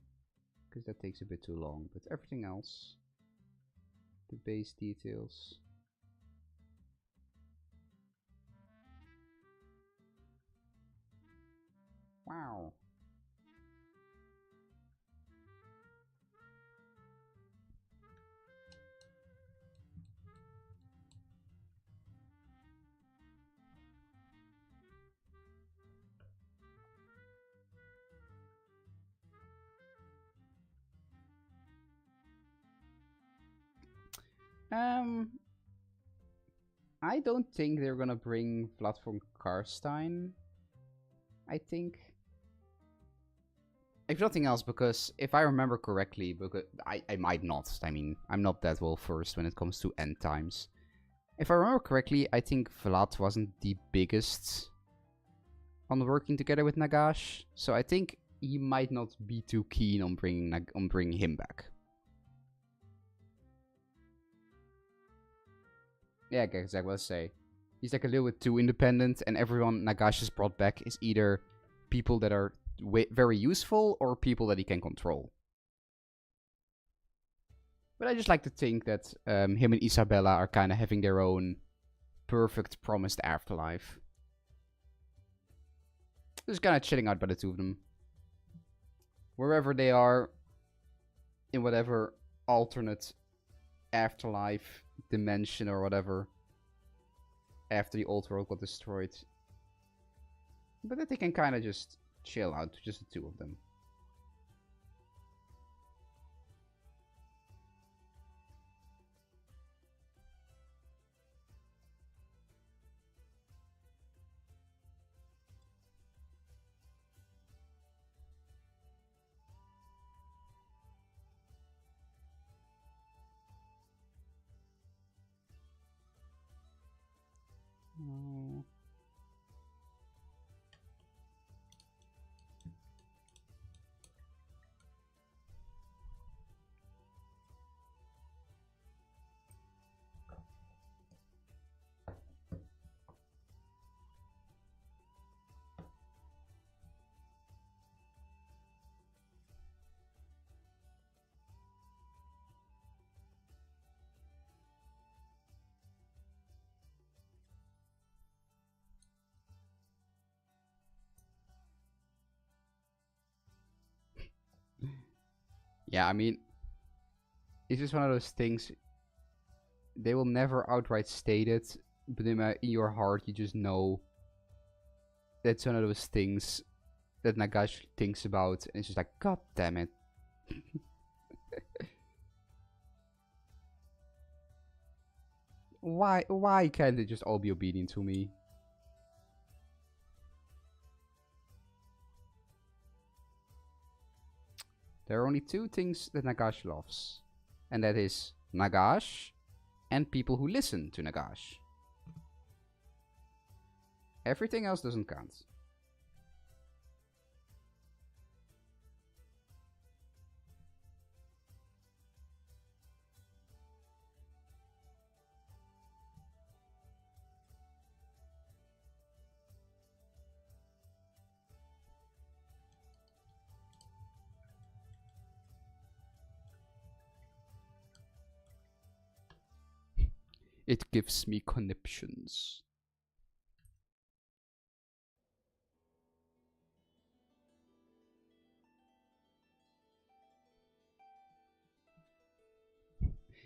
Because that takes a bit too long. But everything else. The base details. Wow. I don't think they're gonna bring Vlad von Karstein. I think. If nothing else, because if I remember correctly, because I might not. I mean, I'm not that well versed when it comes to end times. If I remember correctly, I think Vlad wasn't the biggest on working together with Nagash, so I think he might not be too keen on bringing him back. Yeah, exactly what I say. He's like a little bit too independent, and everyone Nagash has brought back is either people that are very useful or people that he can control. But I just like to think that him and Isabella are kind of having their own perfect promised afterlife. Just kind of chilling out by the two of them. Wherever they are, in whatever alternate afterlife, dimension, or whatever, after the old world got destroyed. But that they can kind of just chill out, just the two of them. Oh. Yeah, I mean, it's just one of those things. They will never outright state it, but in your heart, you just know that's one of those things that Nagash thinks about, and it's just like, God damn it. Why can't they just all be obedient to me? There are only two things that Nagash loves, and that is Nagash and people who listen to Nagash. Everything else doesn't count. It gives me conniptions.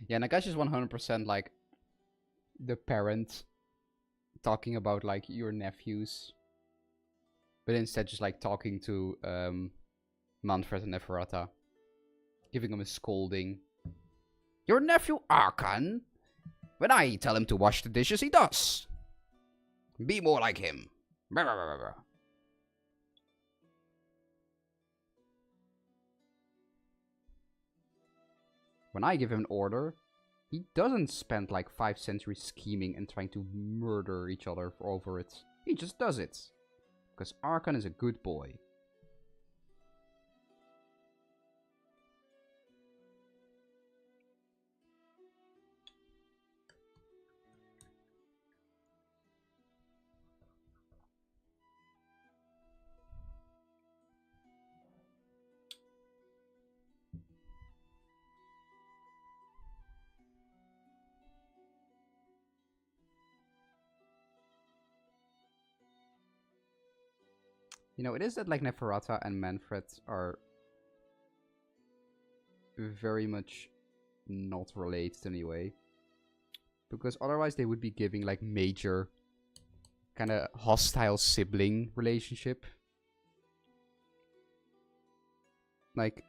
Yeah, Nagash is 100% like the parent talking about like your nephews, but instead just like talking to Manfred and Neferata, giving him a scolding. Your nephew Arkan? When I tell him to wash the dishes, he does. Be more like him. When I give him an order, he doesn't spend like 5 centuries scheming and trying to murder each other over it. He just does it. Because Arkan is a good boy. You know, it is that like Neferata and Manfred are very much not related anyway. Because otherwise they would be giving like major kind of hostile sibling relationship. Like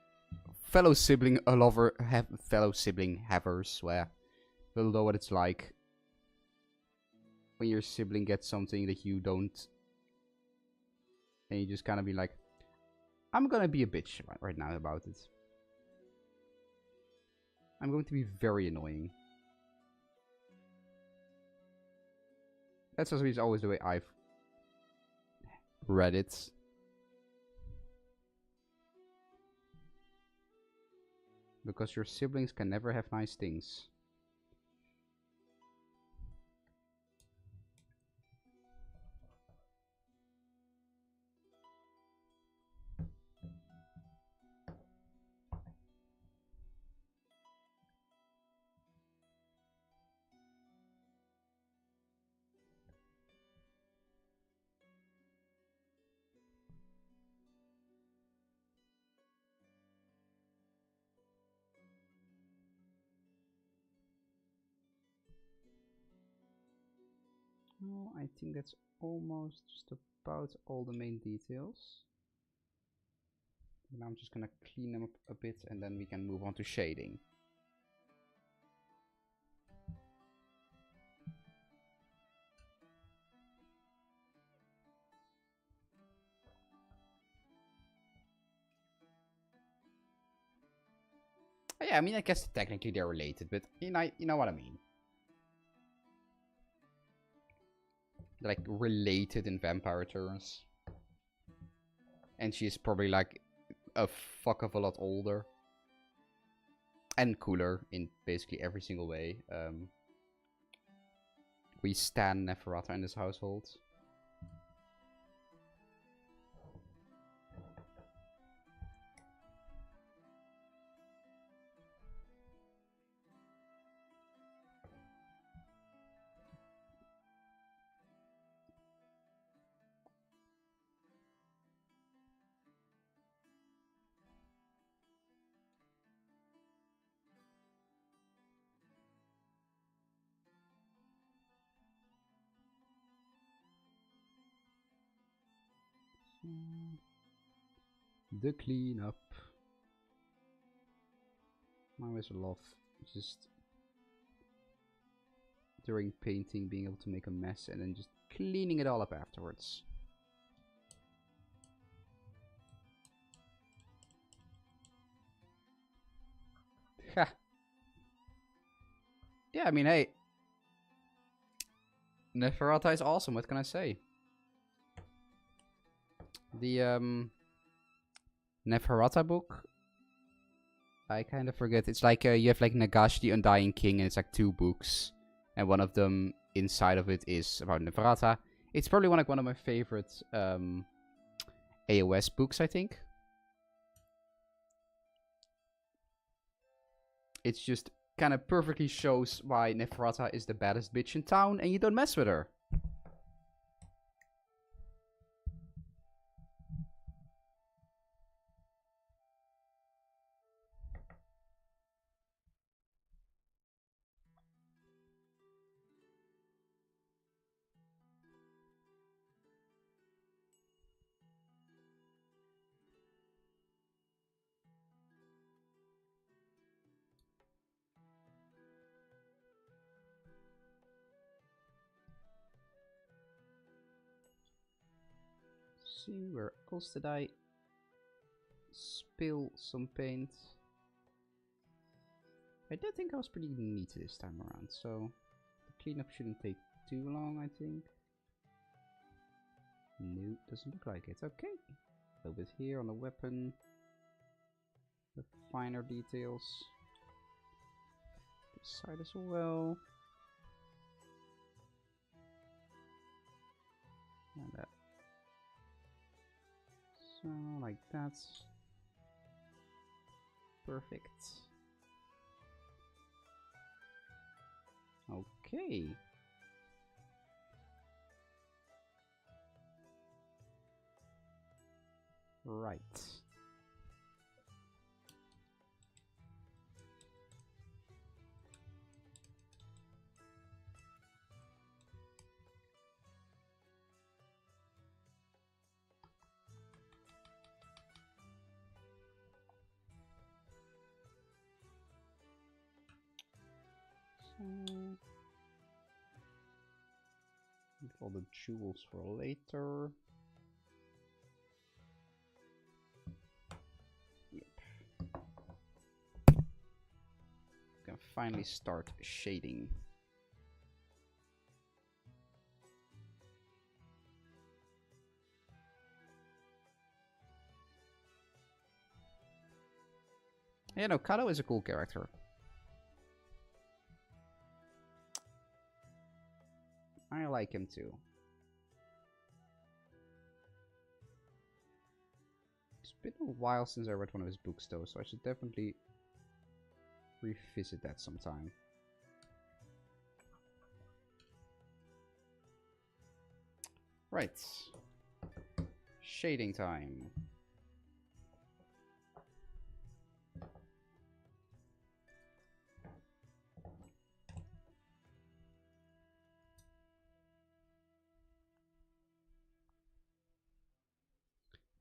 fellow sibling fellow sibling havers where they'll know what it's like when your sibling gets something that you don't, and you just kind of be like, I'm gonna be a bitch right now about it. I'm going to be very annoying. That's always the way I've read it. Because your siblings can never have nice things. Well, I think that's almost just about all the main details. Now I'm just gonna clean them up a bit and then we can move on to shading. Yeah, I mean, I guess technically they're related, but you know what I mean. They're like related in vampire terms. And she's probably like a fuck of a lot older. And cooler in basically every single way. We stan Neferata in this household. The cleanup. I always love just during painting being able to make a mess and then just cleaning it all up afterwards. Ha! Yeah, I mean, hey. Neferata is awesome, what can I say? The Neferata book, I kind of forget. It's like you have like Nagash the Undying King, and it's like 2 books, and one of them inside of it is about Neferata. It's probably one of my favorite AOS books, I think. It's just kind of perfectly shows why Neferata is the baddest bitch in town, and you don't mess with her. See, where else did I spill some paint? I did think I was pretty neat this time around, so the cleanup shouldn't take too long, I think. No, doesn't look like it. Okay. A little bit here on the weapon. The finer details. This side as well. And that. So, like that. Perfect. Okay. Right. Leave all the jewels for later. Yep. Gonna finally start shading. Yeah, no, Kato is a cool character. I like him too. It's been a while since I read one of his books though, so I should definitely revisit that sometime. Right. Shading time.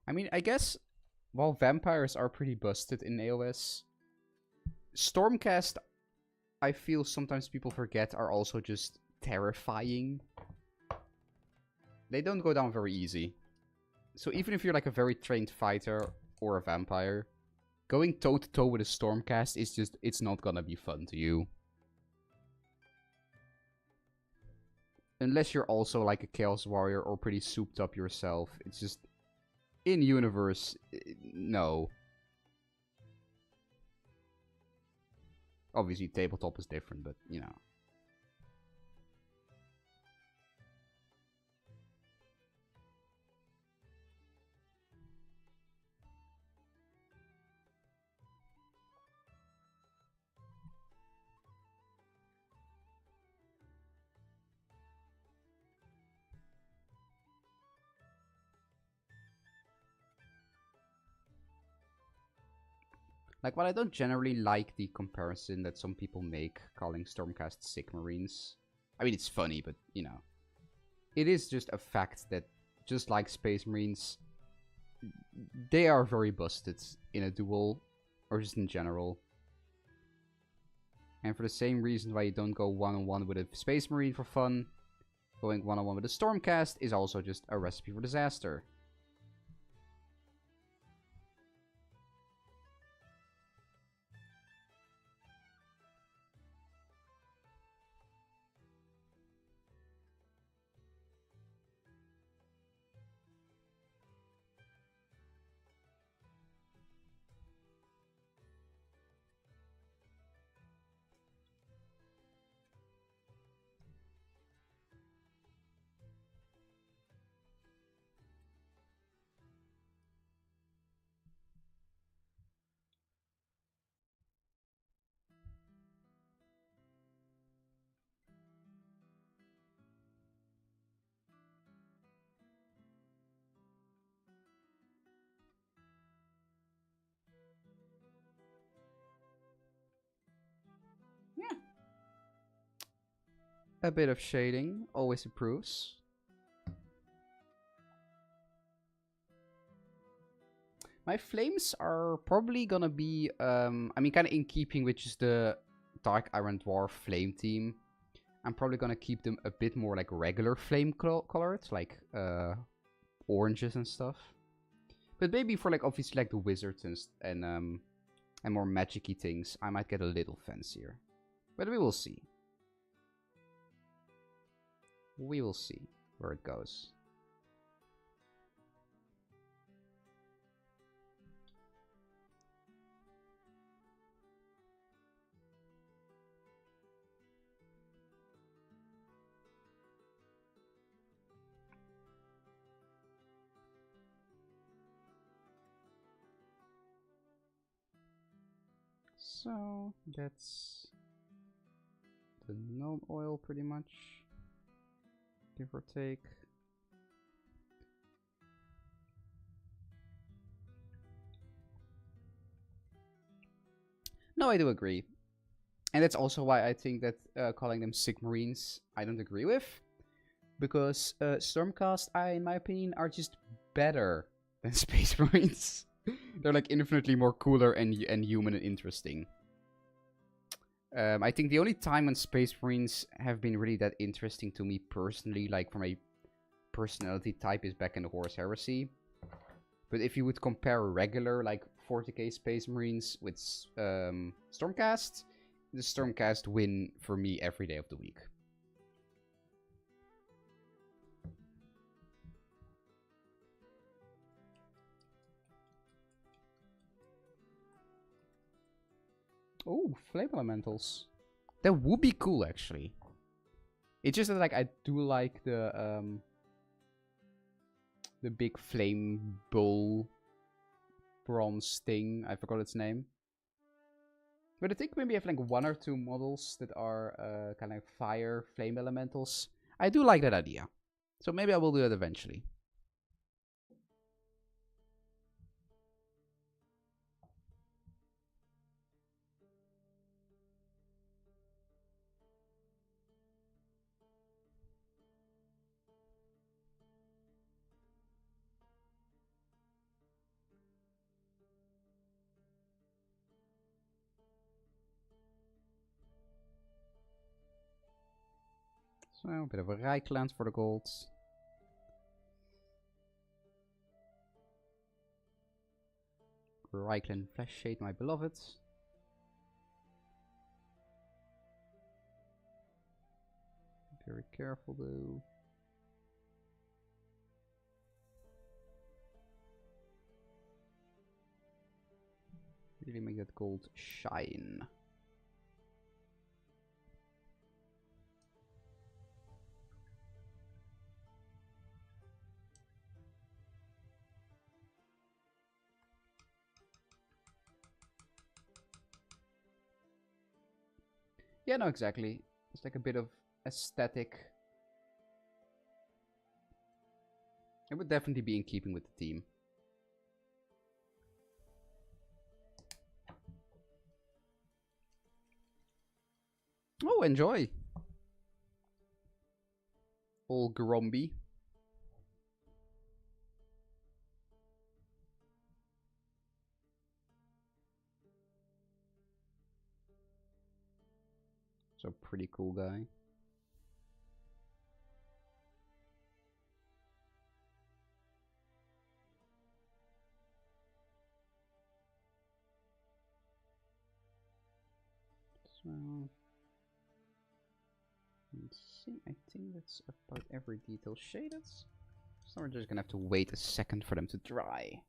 I mean, I guess while vampires are pretty busted in AOS, Stormcast, I feel sometimes people forget, are also just terrifying. They don't go down very easy. So even if you're like a very trained fighter or a vampire, going toe-to-toe with a Stormcast is just, it's not gonna be fun to you. Unless you're also like a Chaos Warrior or pretty souped up yourself. It's just, in universe, no. Obviously, tabletop is different, but, you know. Like, while I don't generally like the comparison that some people make, calling Stormcast Sick Marines. I mean, it's funny, but, you know. It is just a fact that, just like Space Marines, they are very busted in a duel, or just in general. And for the same reason why you don't go one-on-one with a Space Marine for fun, going one-on-one with a Stormcast is also just a recipe for disaster. Yeah. A bit of shading always improves. My flames are probably gonna be, I mean, kind of in keeping with just the Dark Iron Dwarf flame team. I'm probably gonna keep them a bit more like regular flame colored, like oranges and stuff. But maybe for like obviously like the wizards and more magic-y things, I might get a little fancier. But we will see. We will see where it goes. So that's the gnome oil pretty much, give or take. No, I do agree. And that's also why I think that calling them Sick Marines, I don't agree with. Because Stormcast, in my opinion, are just better than Space Marines. They're like infinitely more cooler and human and interesting. I think the only time when Space Marines have been really that interesting to me personally, like from a personality type, is back in the Horus Heresy. But if you would compare regular, like 40k Space Marines with Stormcast, the Stormcast win for me every day of the week. Oh, Flame Elementals. That would be cool, actually. It's just that, like, I do like the big flame bowl bronze thing. I forgot its name. But I think maybe I have like 1 or 2 models that are kind of fire flame elementals. I do like that idea. So maybe I will do that eventually. So a bit of a Rijkland for the gold. Rijkland Flash Shade, my beloved. Very careful though. Really make that gold shine. Yeah, no, exactly. It's like a bit of aesthetic. It would definitely be in keeping with the theme. Oh, enjoy. All Gromby. So pretty cool guy. So let's see. I think that's about every detail shaded. So we're just gonna have to wait a second for them to dry.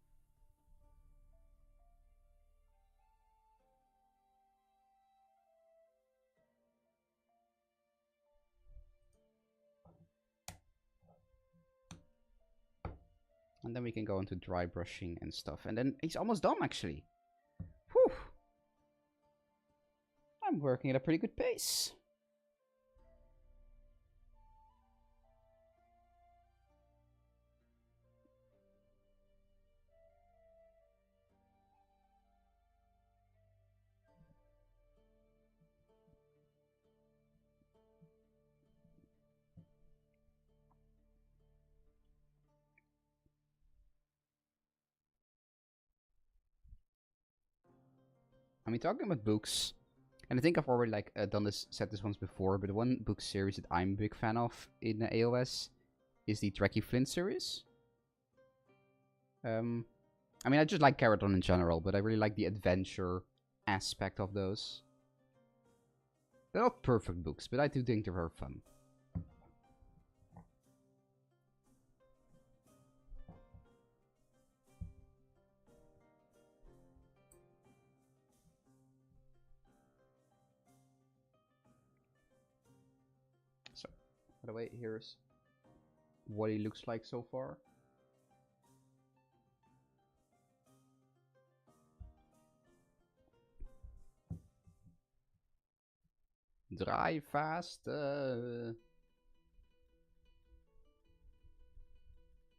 And then we can go into dry brushing and stuff. And then he's almost done, actually. Whew. I'm working at a pretty good pace. I mean, talking about books, and I think I've already said this once before, but one book series that I'm a big fan of in AOS is the Trekkie Flint series. I mean, I just like Karaton in general, but I really like the adventure aspect of those. They're not perfect books, but I do think they're very fun. So, by the way, here's what he looks like so far. Dry fast.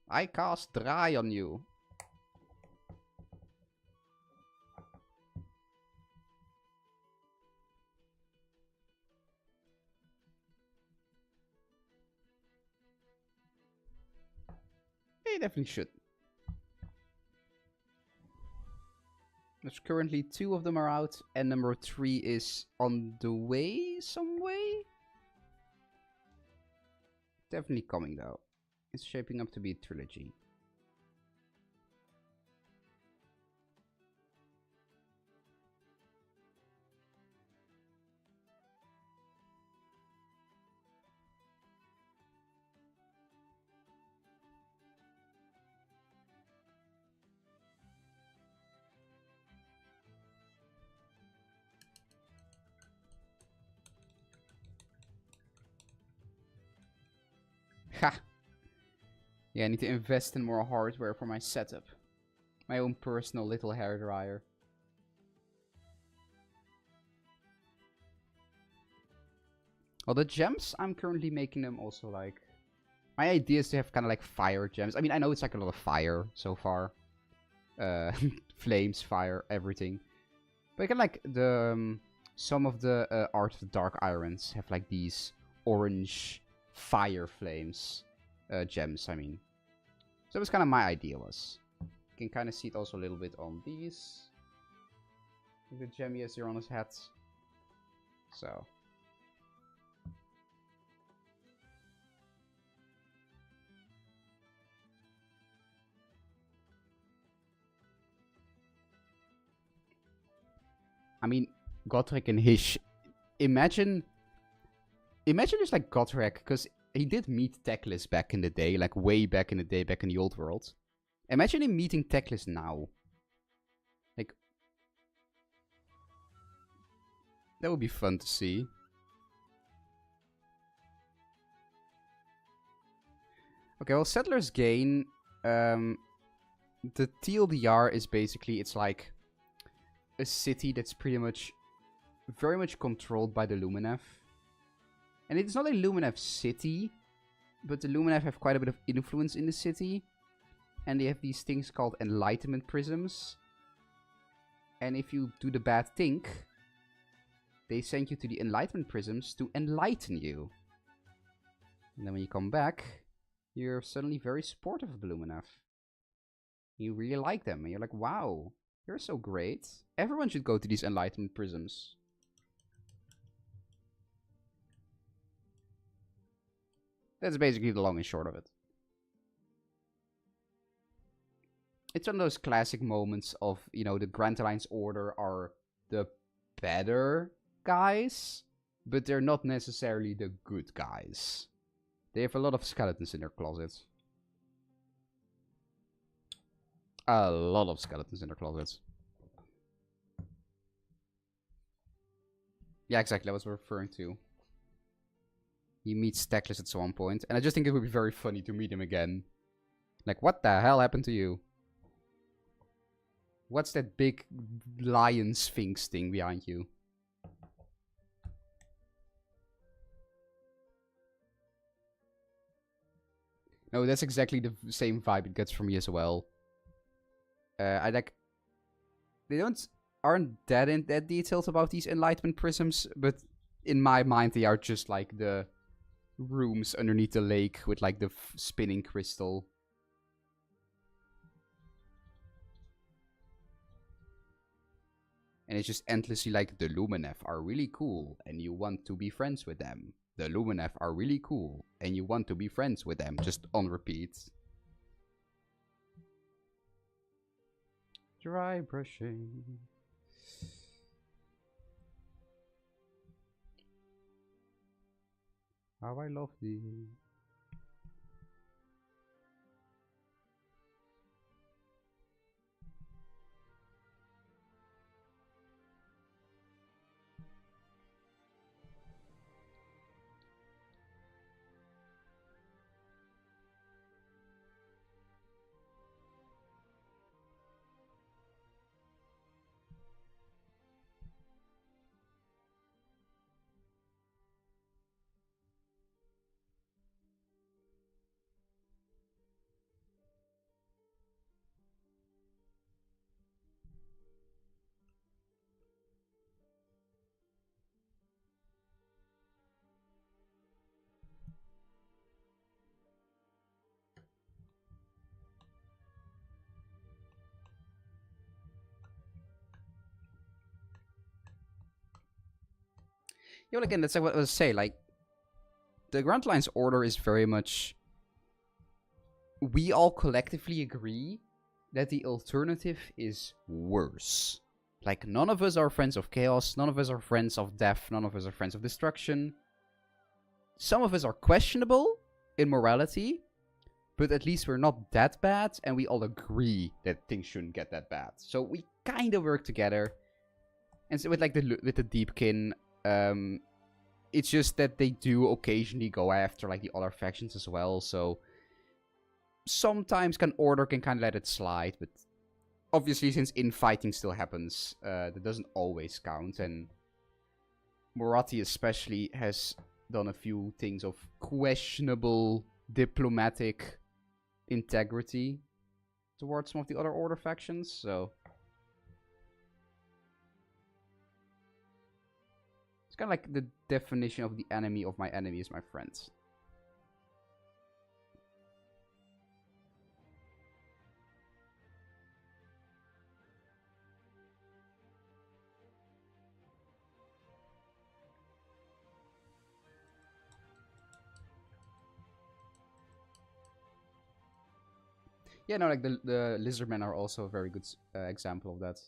I cast dry on you. They definitely should. There's currently 2 of them are out, and number 3 is on the way, some way. Definitely coming though. It's shaping up to be a trilogy. Ha! Yeah, I need to invest in more hardware for my setup. My own personal little hairdryer. Well, the gems, I'm currently making them also like... My idea is to have kind of like fire gems. I mean, I know it's like a lot of fire so far. Flames, fire, everything. But you can like the... some of the Art of the Dark Irons have like these orange fire flames. Gems, I mean. So that was kind of my idea was. You can kind of see it also a little bit on these. The gem he has here on his hat. So. I mean, Gotrek and his... Imagine it's like Gotrek, because he did meet Teclis back in the day, like way back in the day, back in the old world. Imagine him meeting Teclis now. Like, that would be fun to see. Okay, well, Settlers Gain, the TLDR is basically, it's like a city that's pretty much, very much controlled by the Lumineth. And it's not a Lumineth city, but the Lumineth have quite a bit of influence in the city. And they have these things called Enlightenment Prisms. And if you do the bad thing, they send you to the Enlightenment Prisms to enlighten you. And then when you come back, you're suddenly very supportive of the Lumineth. You really like them, and you're like, wow, you're so great. Everyone should go to these Enlightenment Prisms. That's basically the long and short of it. It's one of those classic moments of, you know, the Grand Alliance Order are the better guys, but they're not necessarily the good guys. They have a lot of skeletons in their closets. A lot of skeletons in their closets. Yeah, exactly. That was what I was referring to. He meets Teclis at some point, and I just think it would be very funny to meet him again. Like, what the hell happened to you? What's that big lion sphinx thing behind you? No, that's exactly the same vibe it gets from me as well. I like... They aren't that detailed about these Enlightenment Prisms, but in my mind they are just like the rooms underneath the lake with like the spinning crystal. And it's just endlessly like, the Lumineth are really cool, and you want to be friends with them. The Lumineth are really cool, and you want to be friends with them. Just on repeat. Dry brushing. How I love thee. Yeah, well, again, that's like what I was saying. Like, the Grand Alliance Order is very much... We all collectively agree that the alternative is worse. Like, none of us are friends of chaos, none of us are friends of death, none of us are friends of destruction. Some of us are questionable in morality, but at least we're not that bad, and we all agree that things shouldn't get that bad. So we kind of work together. And so with like the Deepkin, it's just that they do occasionally go after like the other factions as well. So sometimes Order can kind of let it slide, but obviously since infighting still happens, that doesn't always count. And Moratti especially has done a few things of questionable diplomatic integrity towards some of the other Order factions, so it's kind of like the definition of the enemy of my enemy is my friend. Yeah, no, like the Lizardmen are also a very good example of that.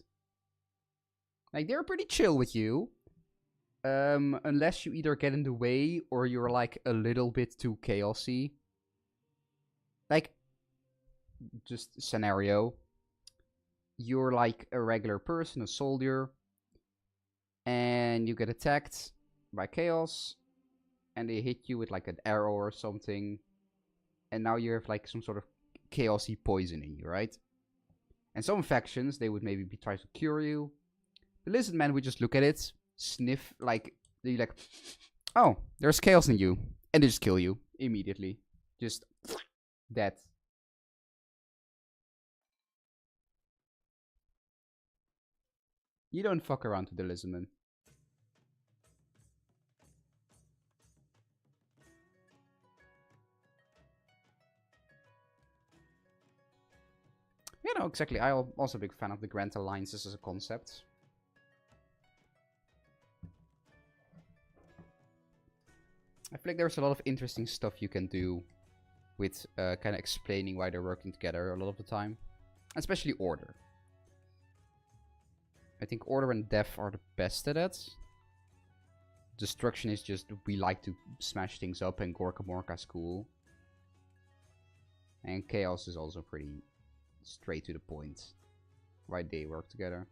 Like, they're pretty chill with you. Unless you either get in the way or you're like a little bit too chaosy. Like, just scenario. You're like a regular person, a soldier, and you get attacked by chaos, and they hit you with like an arrow or something, and now you have like some sort of chaosy poison in you, right? And some factions, they would maybe be trying to cure you. The lizard man would just look at it, sniff, like, they like, oh, there's chaos in you, and they just kill you immediately. Just dead. You don't fuck around with the lizard man. Yeah, no, exactly. I'm also a big fan of the Grand Alliances as a concept. I feel like there's a lot of interesting stuff you can do with kind of explaining why they're working together a lot of the time. Especially Order. I think Order and Death are the best at it. Destruction is just, we like to smash things up, and Gorka Morka's cool. And Chaos is also pretty straight to the point. Why they work together.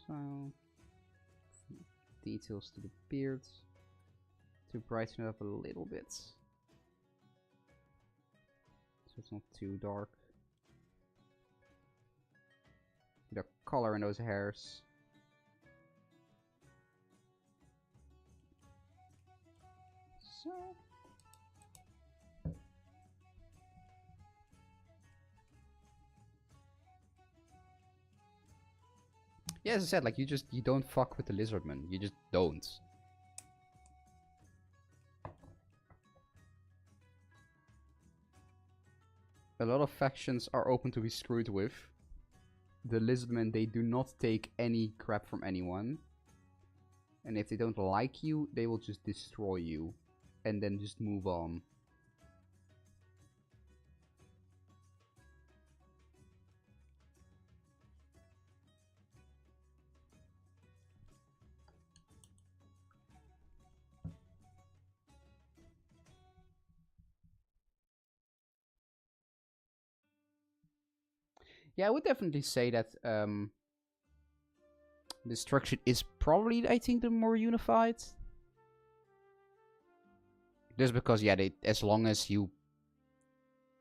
So, details to the beard to brighten it up a little bit, so it's not too dark. The color in those hairs. So. Yeah, as I said, like, you don't fuck with the lizardman. You just don't. A lot of factions are open to be screwed with. The lizardmen, they do not take any crap from anyone. And if they don't like you, they will just destroy you. And then just move on. Yeah, I would definitely say that Destruction is probably, I think, the more unified. Just because, yeah, as long as you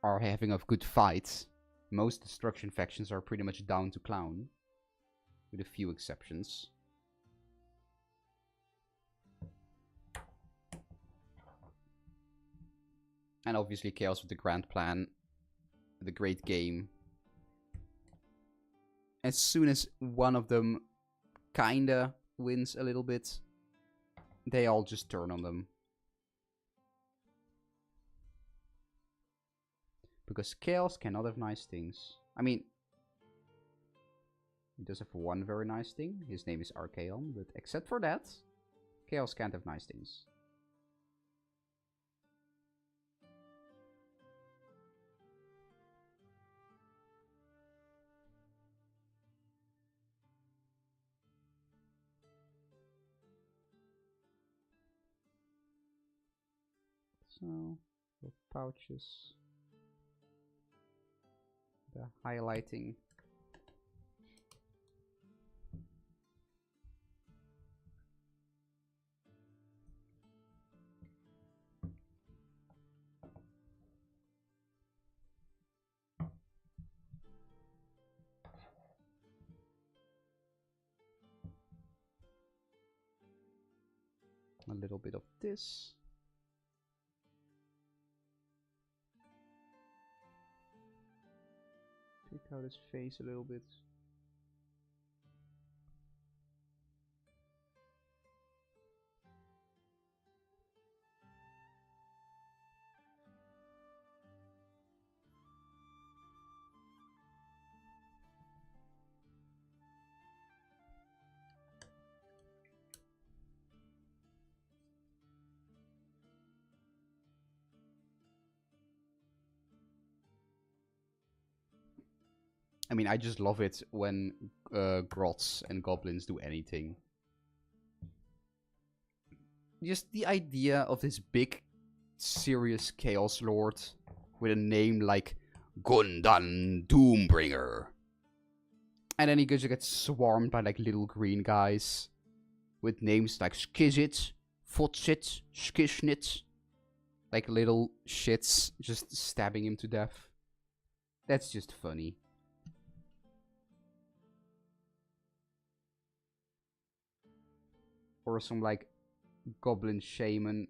are having a good fight, most Destruction factions are pretty much down to clown. With a few exceptions. And obviously Chaos with the Grand Plan. The Great Game. As soon as one of them kinda wins a little bit, they all just turn on them. Because Chaos cannot have nice things. I mean, he does have one very nice thing. His name is Archaon, but except for that, Chaos can't have nice things. So, the pouches. The highlighting. A little bit of this. Pick out his face a little bit. I mean, I just love it when grots and goblins do anything. Just the idea of this big, serious Chaos Lord with a name like Gundan Doombringer. And then he just gets swarmed by like little green guys with names like Skizit, Fotsit, Skishnit. Like little shits just stabbing him to death. That's just funny. Or some like goblin shaman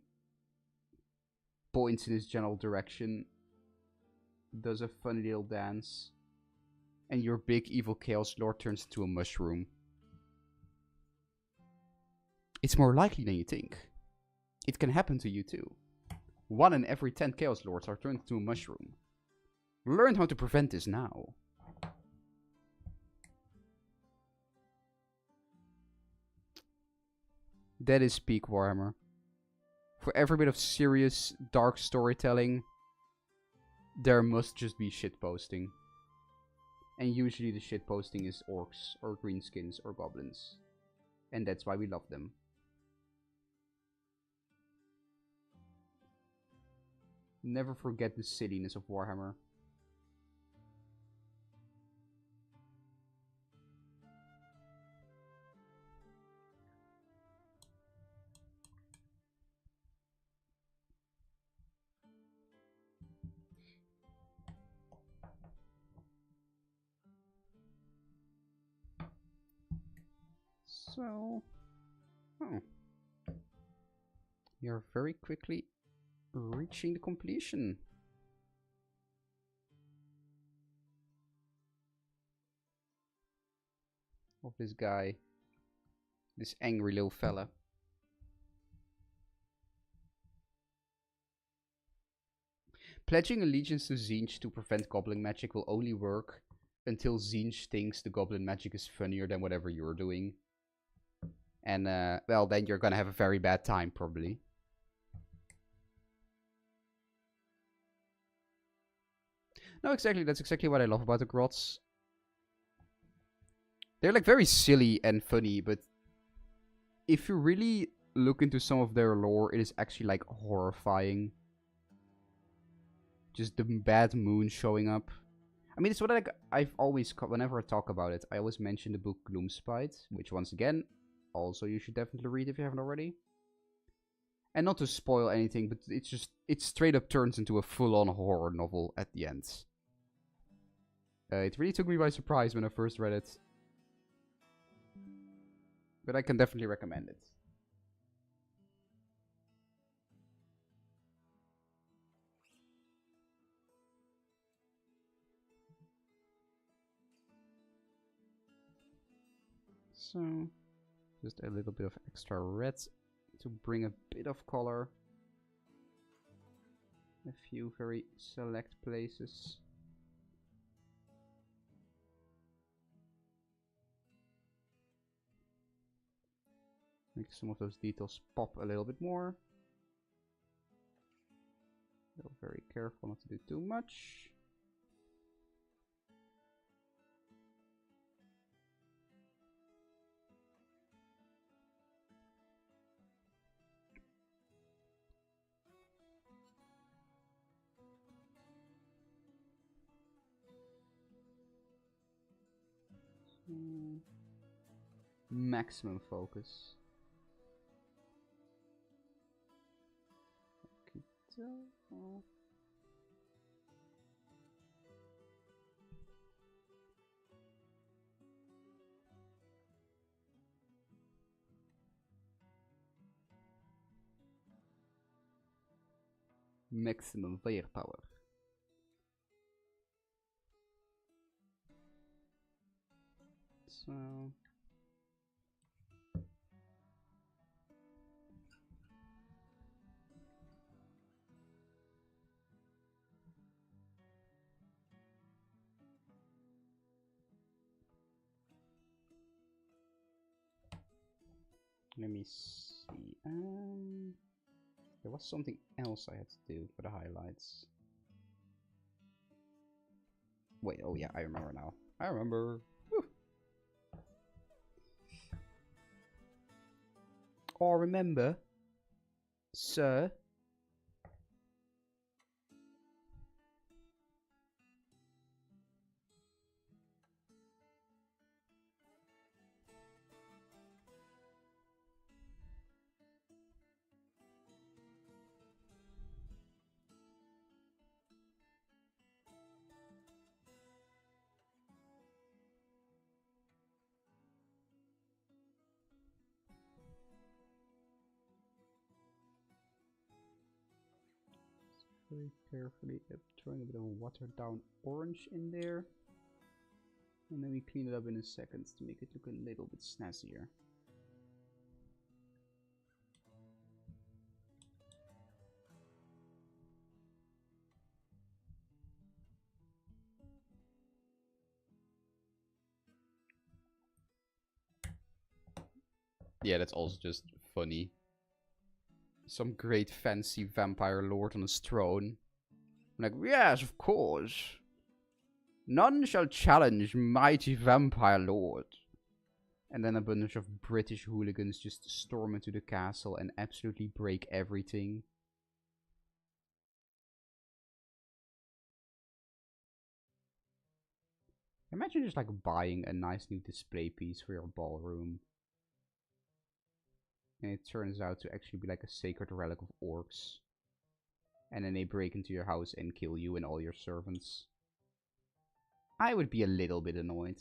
points in his general direction, does a funny little dance, and your big evil Chaos Lord turns into a mushroom. It's more likely than you think. It can happen to you too. 1 in every 10 Chaos Lords are turned into a mushroom. Learn how to prevent this now. That is peak Warhammer. For every bit of serious, dark storytelling, there must just be shitposting. And usually the shitposting is orcs, or greenskins, or goblins. And that's why we love them. Never forget the silliness of Warhammer. So, you're very quickly reaching the completion. Of this guy. This angry little fella. Pledging allegiance to Tzeentch to prevent goblin magic will only work until Tzeentch thinks the goblin magic is funnier than whatever you're doing. And, well, then you're gonna have a very bad time, probably. No, exactly. That's exactly what I love about the grots. They're, like, very silly and funny, but if you really look into some of their lore, it is actually, like, horrifying. Just the bad moon showing up. I mean, it's what I've always, whenever I talk about it, I always mention the book Gloomspite, which, once again, also you should definitely read if you haven't already. And not to spoil anything, but it's just, it straight up turns into a full-on horror novel at the end. It really took me by surprise when I first read it. But I can definitely recommend it. So, just a little bit of extra red to bring a bit of color. A few very select places. Make some of those details pop a little bit more. Very careful not to do too much. Maximum focus. Maximum firepower. So let me see. There was something else I had to do for the highlights. Wait, oh yeah, I remember now. I remember. Whew. Or remember, sir. Very carefully throwing a bit of watered down orange in there. And then we clean it up in a second to make it look a little bit snazzier. Yeah, that's also just funny. Some great fancy vampire lord on his throne. I'm like, yes, of course. None shall challenge mighty vampire lord. And then a bunch of British hooligans just storm into the castle and absolutely break everything. Imagine just like buying a nice new display piece for your ballroom. And it turns out to actually be like a sacred relic of orcs. And then they break into your house and kill you and all your servants. I would be a little bit annoyed.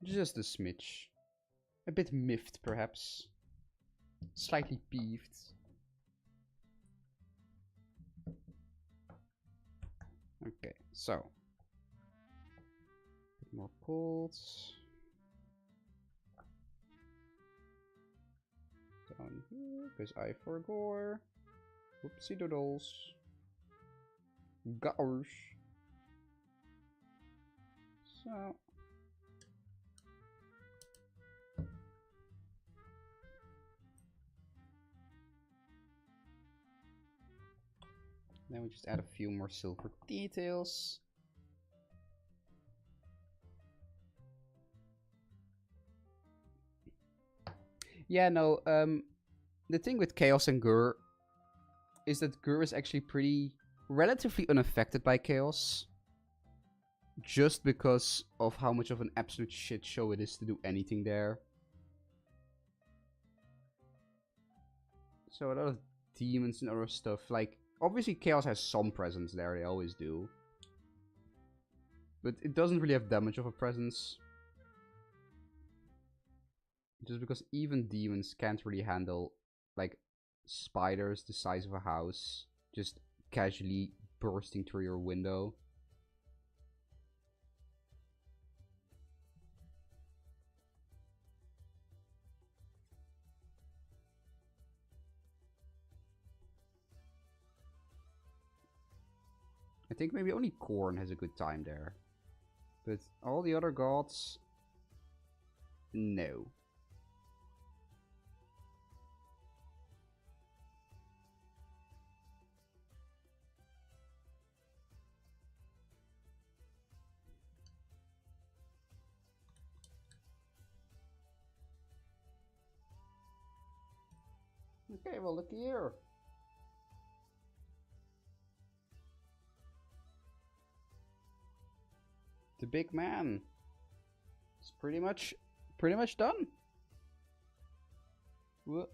Just a smidge. A bit miffed, perhaps. Slightly peeved. Okay, so. Bit more bolts. Down here, because I forgot. Whoopsie doodles. Gosh. So. Then we just add a few more silver details. Yeah, no, the thing with Chaos and Gur is that Gur is actually relatively unaffected by Chaos. Just because of how much of an absolute shit show it is to do anything there. So a lot of demons and other stuff, like, obviously Chaos has some presence there, they always do. But it doesn't really have that much of a presence. Just because even demons can't really handle, like, spiders the size of a house just casually bursting through your window. I think maybe only Khorne has a good time there. But all the other gods, no. Okay, well, look here. The big man is pretty much done. Whoa.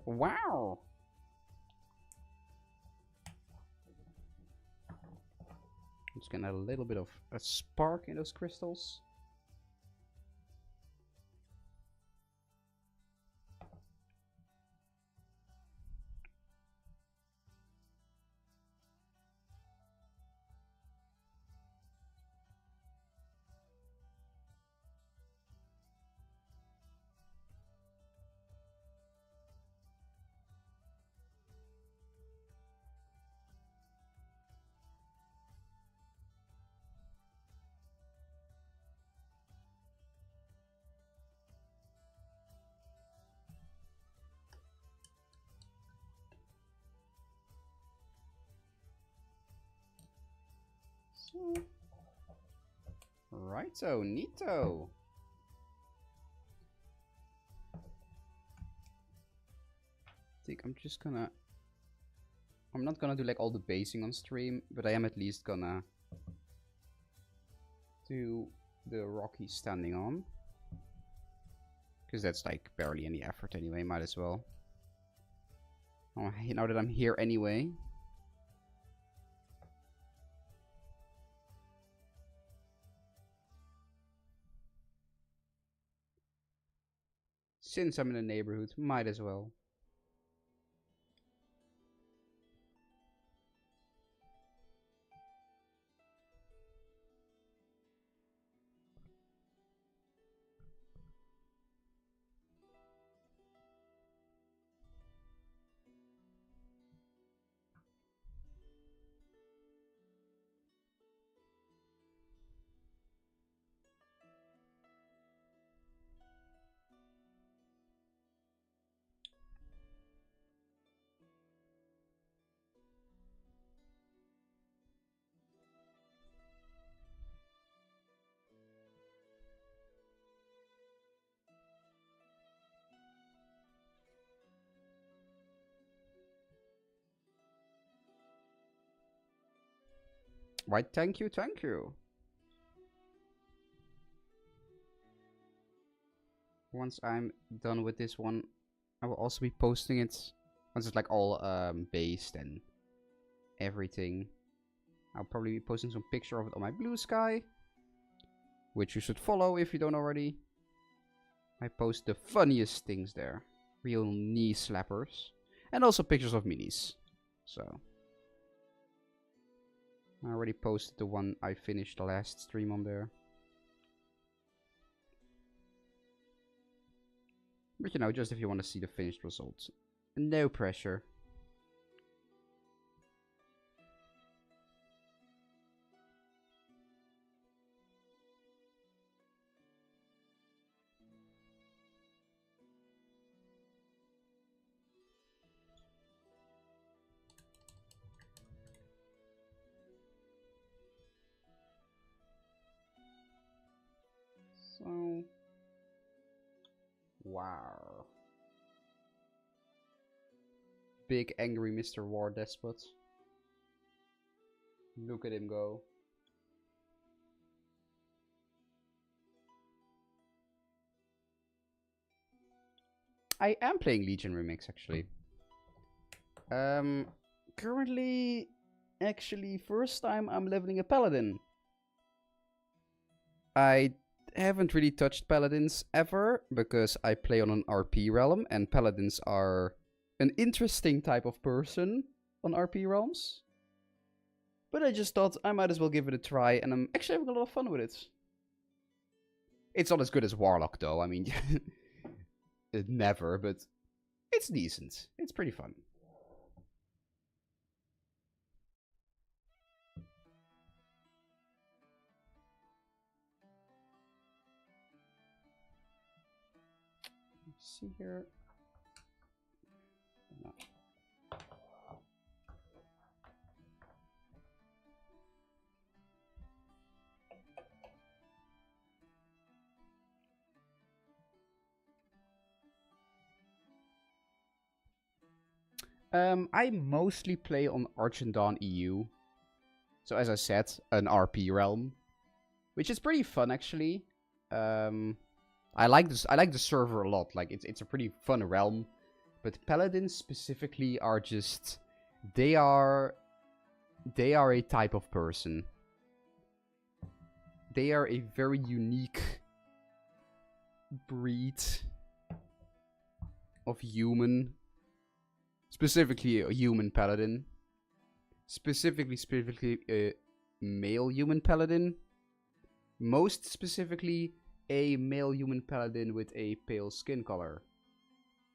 Wow. I'm just gonna add a little bit of a spark in those crystals. So. Righto, neato. I think I'm just gonna... I'm not gonna do like all the basing on stream, but I am at least gonna do the rock he's standing on. Because that's like barely any effort anyway, might as well. Oh, now that I'm here anyway. Since I'm in the neighborhood, might as well. Why, thank you, thank you. Once I'm done with this one, I will also be posting it. Once it's like all based and everything. I'll probably be posting some picture of it on my Blue Sky, which you should follow if you don't already. I post the funniest things there. Real knee slappers. And also pictures of minis. So. I already posted the one I finished the last stream on there. But you know, just if you want to see the finished results. No pressure. So, wow. Big angry Mr. War Despot. Look at him go. I am playing Legion Remix actually. Currently, actually, first time I'm leveling a Paladin. I haven't really touched Paladins ever, because I play on an RP realm, and Paladins are an interesting type of person on RP realms. But I just thought I might as well give it a try, and I'm actually having a lot of fun with it. It's not as good as Warlock though, I mean, never, but it's decent. It's pretty fun. Let's see here. No. I mostly play on Archendawn EU. So as I said, an RP realm, which is pretty fun actually. I like this. I like the server a lot. Like it's a pretty fun realm. But Paladins specifically are just they are a type of person. They are a very unique breed of human. Specifically a human paladin. Specifically a male human paladin. Most specifically, a male human paladin with a pale skin color.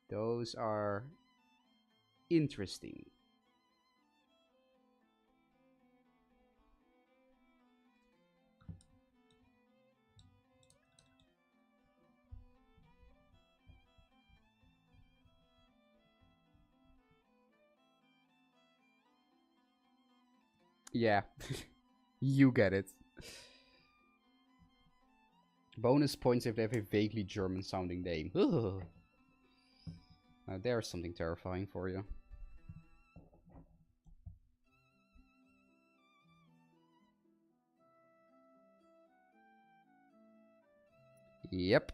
Those are interesting. Yeah. You get it. Bonus points if they have a vaguely German sounding name. Ugh. Now there's something terrifying for you. Yep.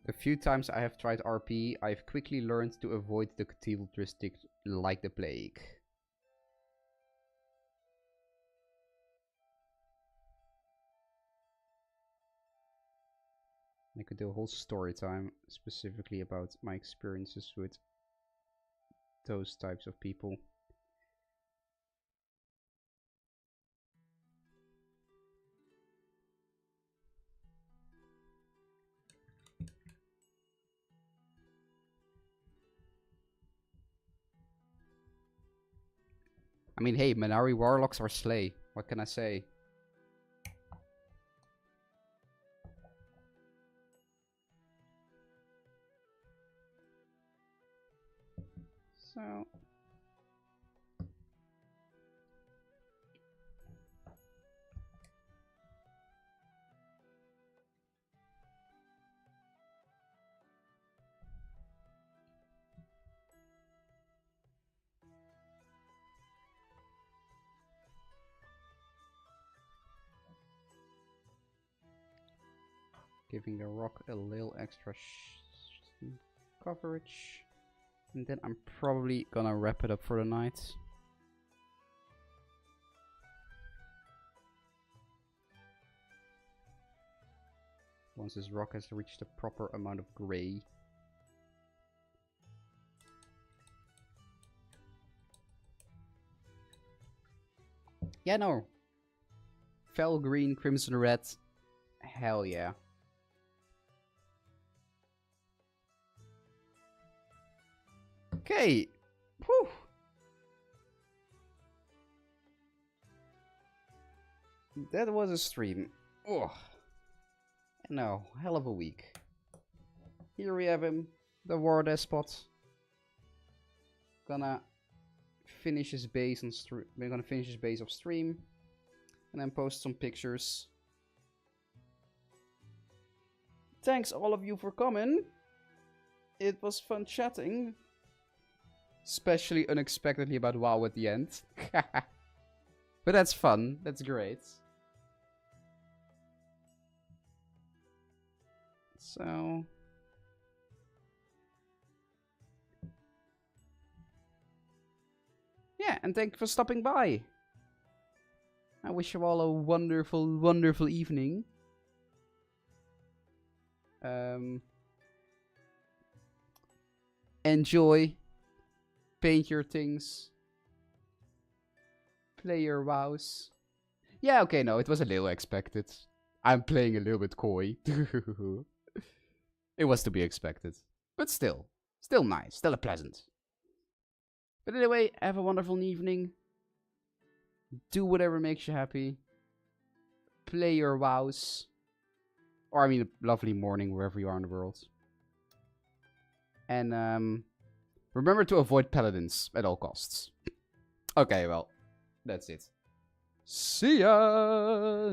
The few times I have tried RP, I've quickly learned to avoid the cathedral district like the plague. I could do a whole story time specifically about my experiences with those types of people. I mean, hey, Manari warlocks are slay. What can I say? So... giving the rock a little extra coverage. And then I'm probably gonna wrap it up for the night. Once this rock has reached the proper amount of grey. Yeah, no. Fel green, crimson red. Hell yeah. Okay. Whew. That was a stream. Oh. No, hell of a week. Here we have him, the war despot. Gonna finish his base on stream. We're gonna finish his base off stream, and then post some pictures. Thanks all of you for coming. It was fun chatting. Especially unexpectedly about WoW at the end. But that's fun. That's great. So... yeah, and thank you for stopping by. I wish you all a wonderful, wonderful evening. Enjoy. Paint your things. Play your WoWs. Yeah, okay, no, it was a little expected. I'm playing a little bit coy. It was to be expected. But still nice, still a pleasant. But anyway, have a wonderful evening. Do whatever makes you happy. Play your WoWs. Or I mean, a lovely morning wherever you are in the world. And remember to avoid paladins at all costs. Okay, well, that's it. See ya!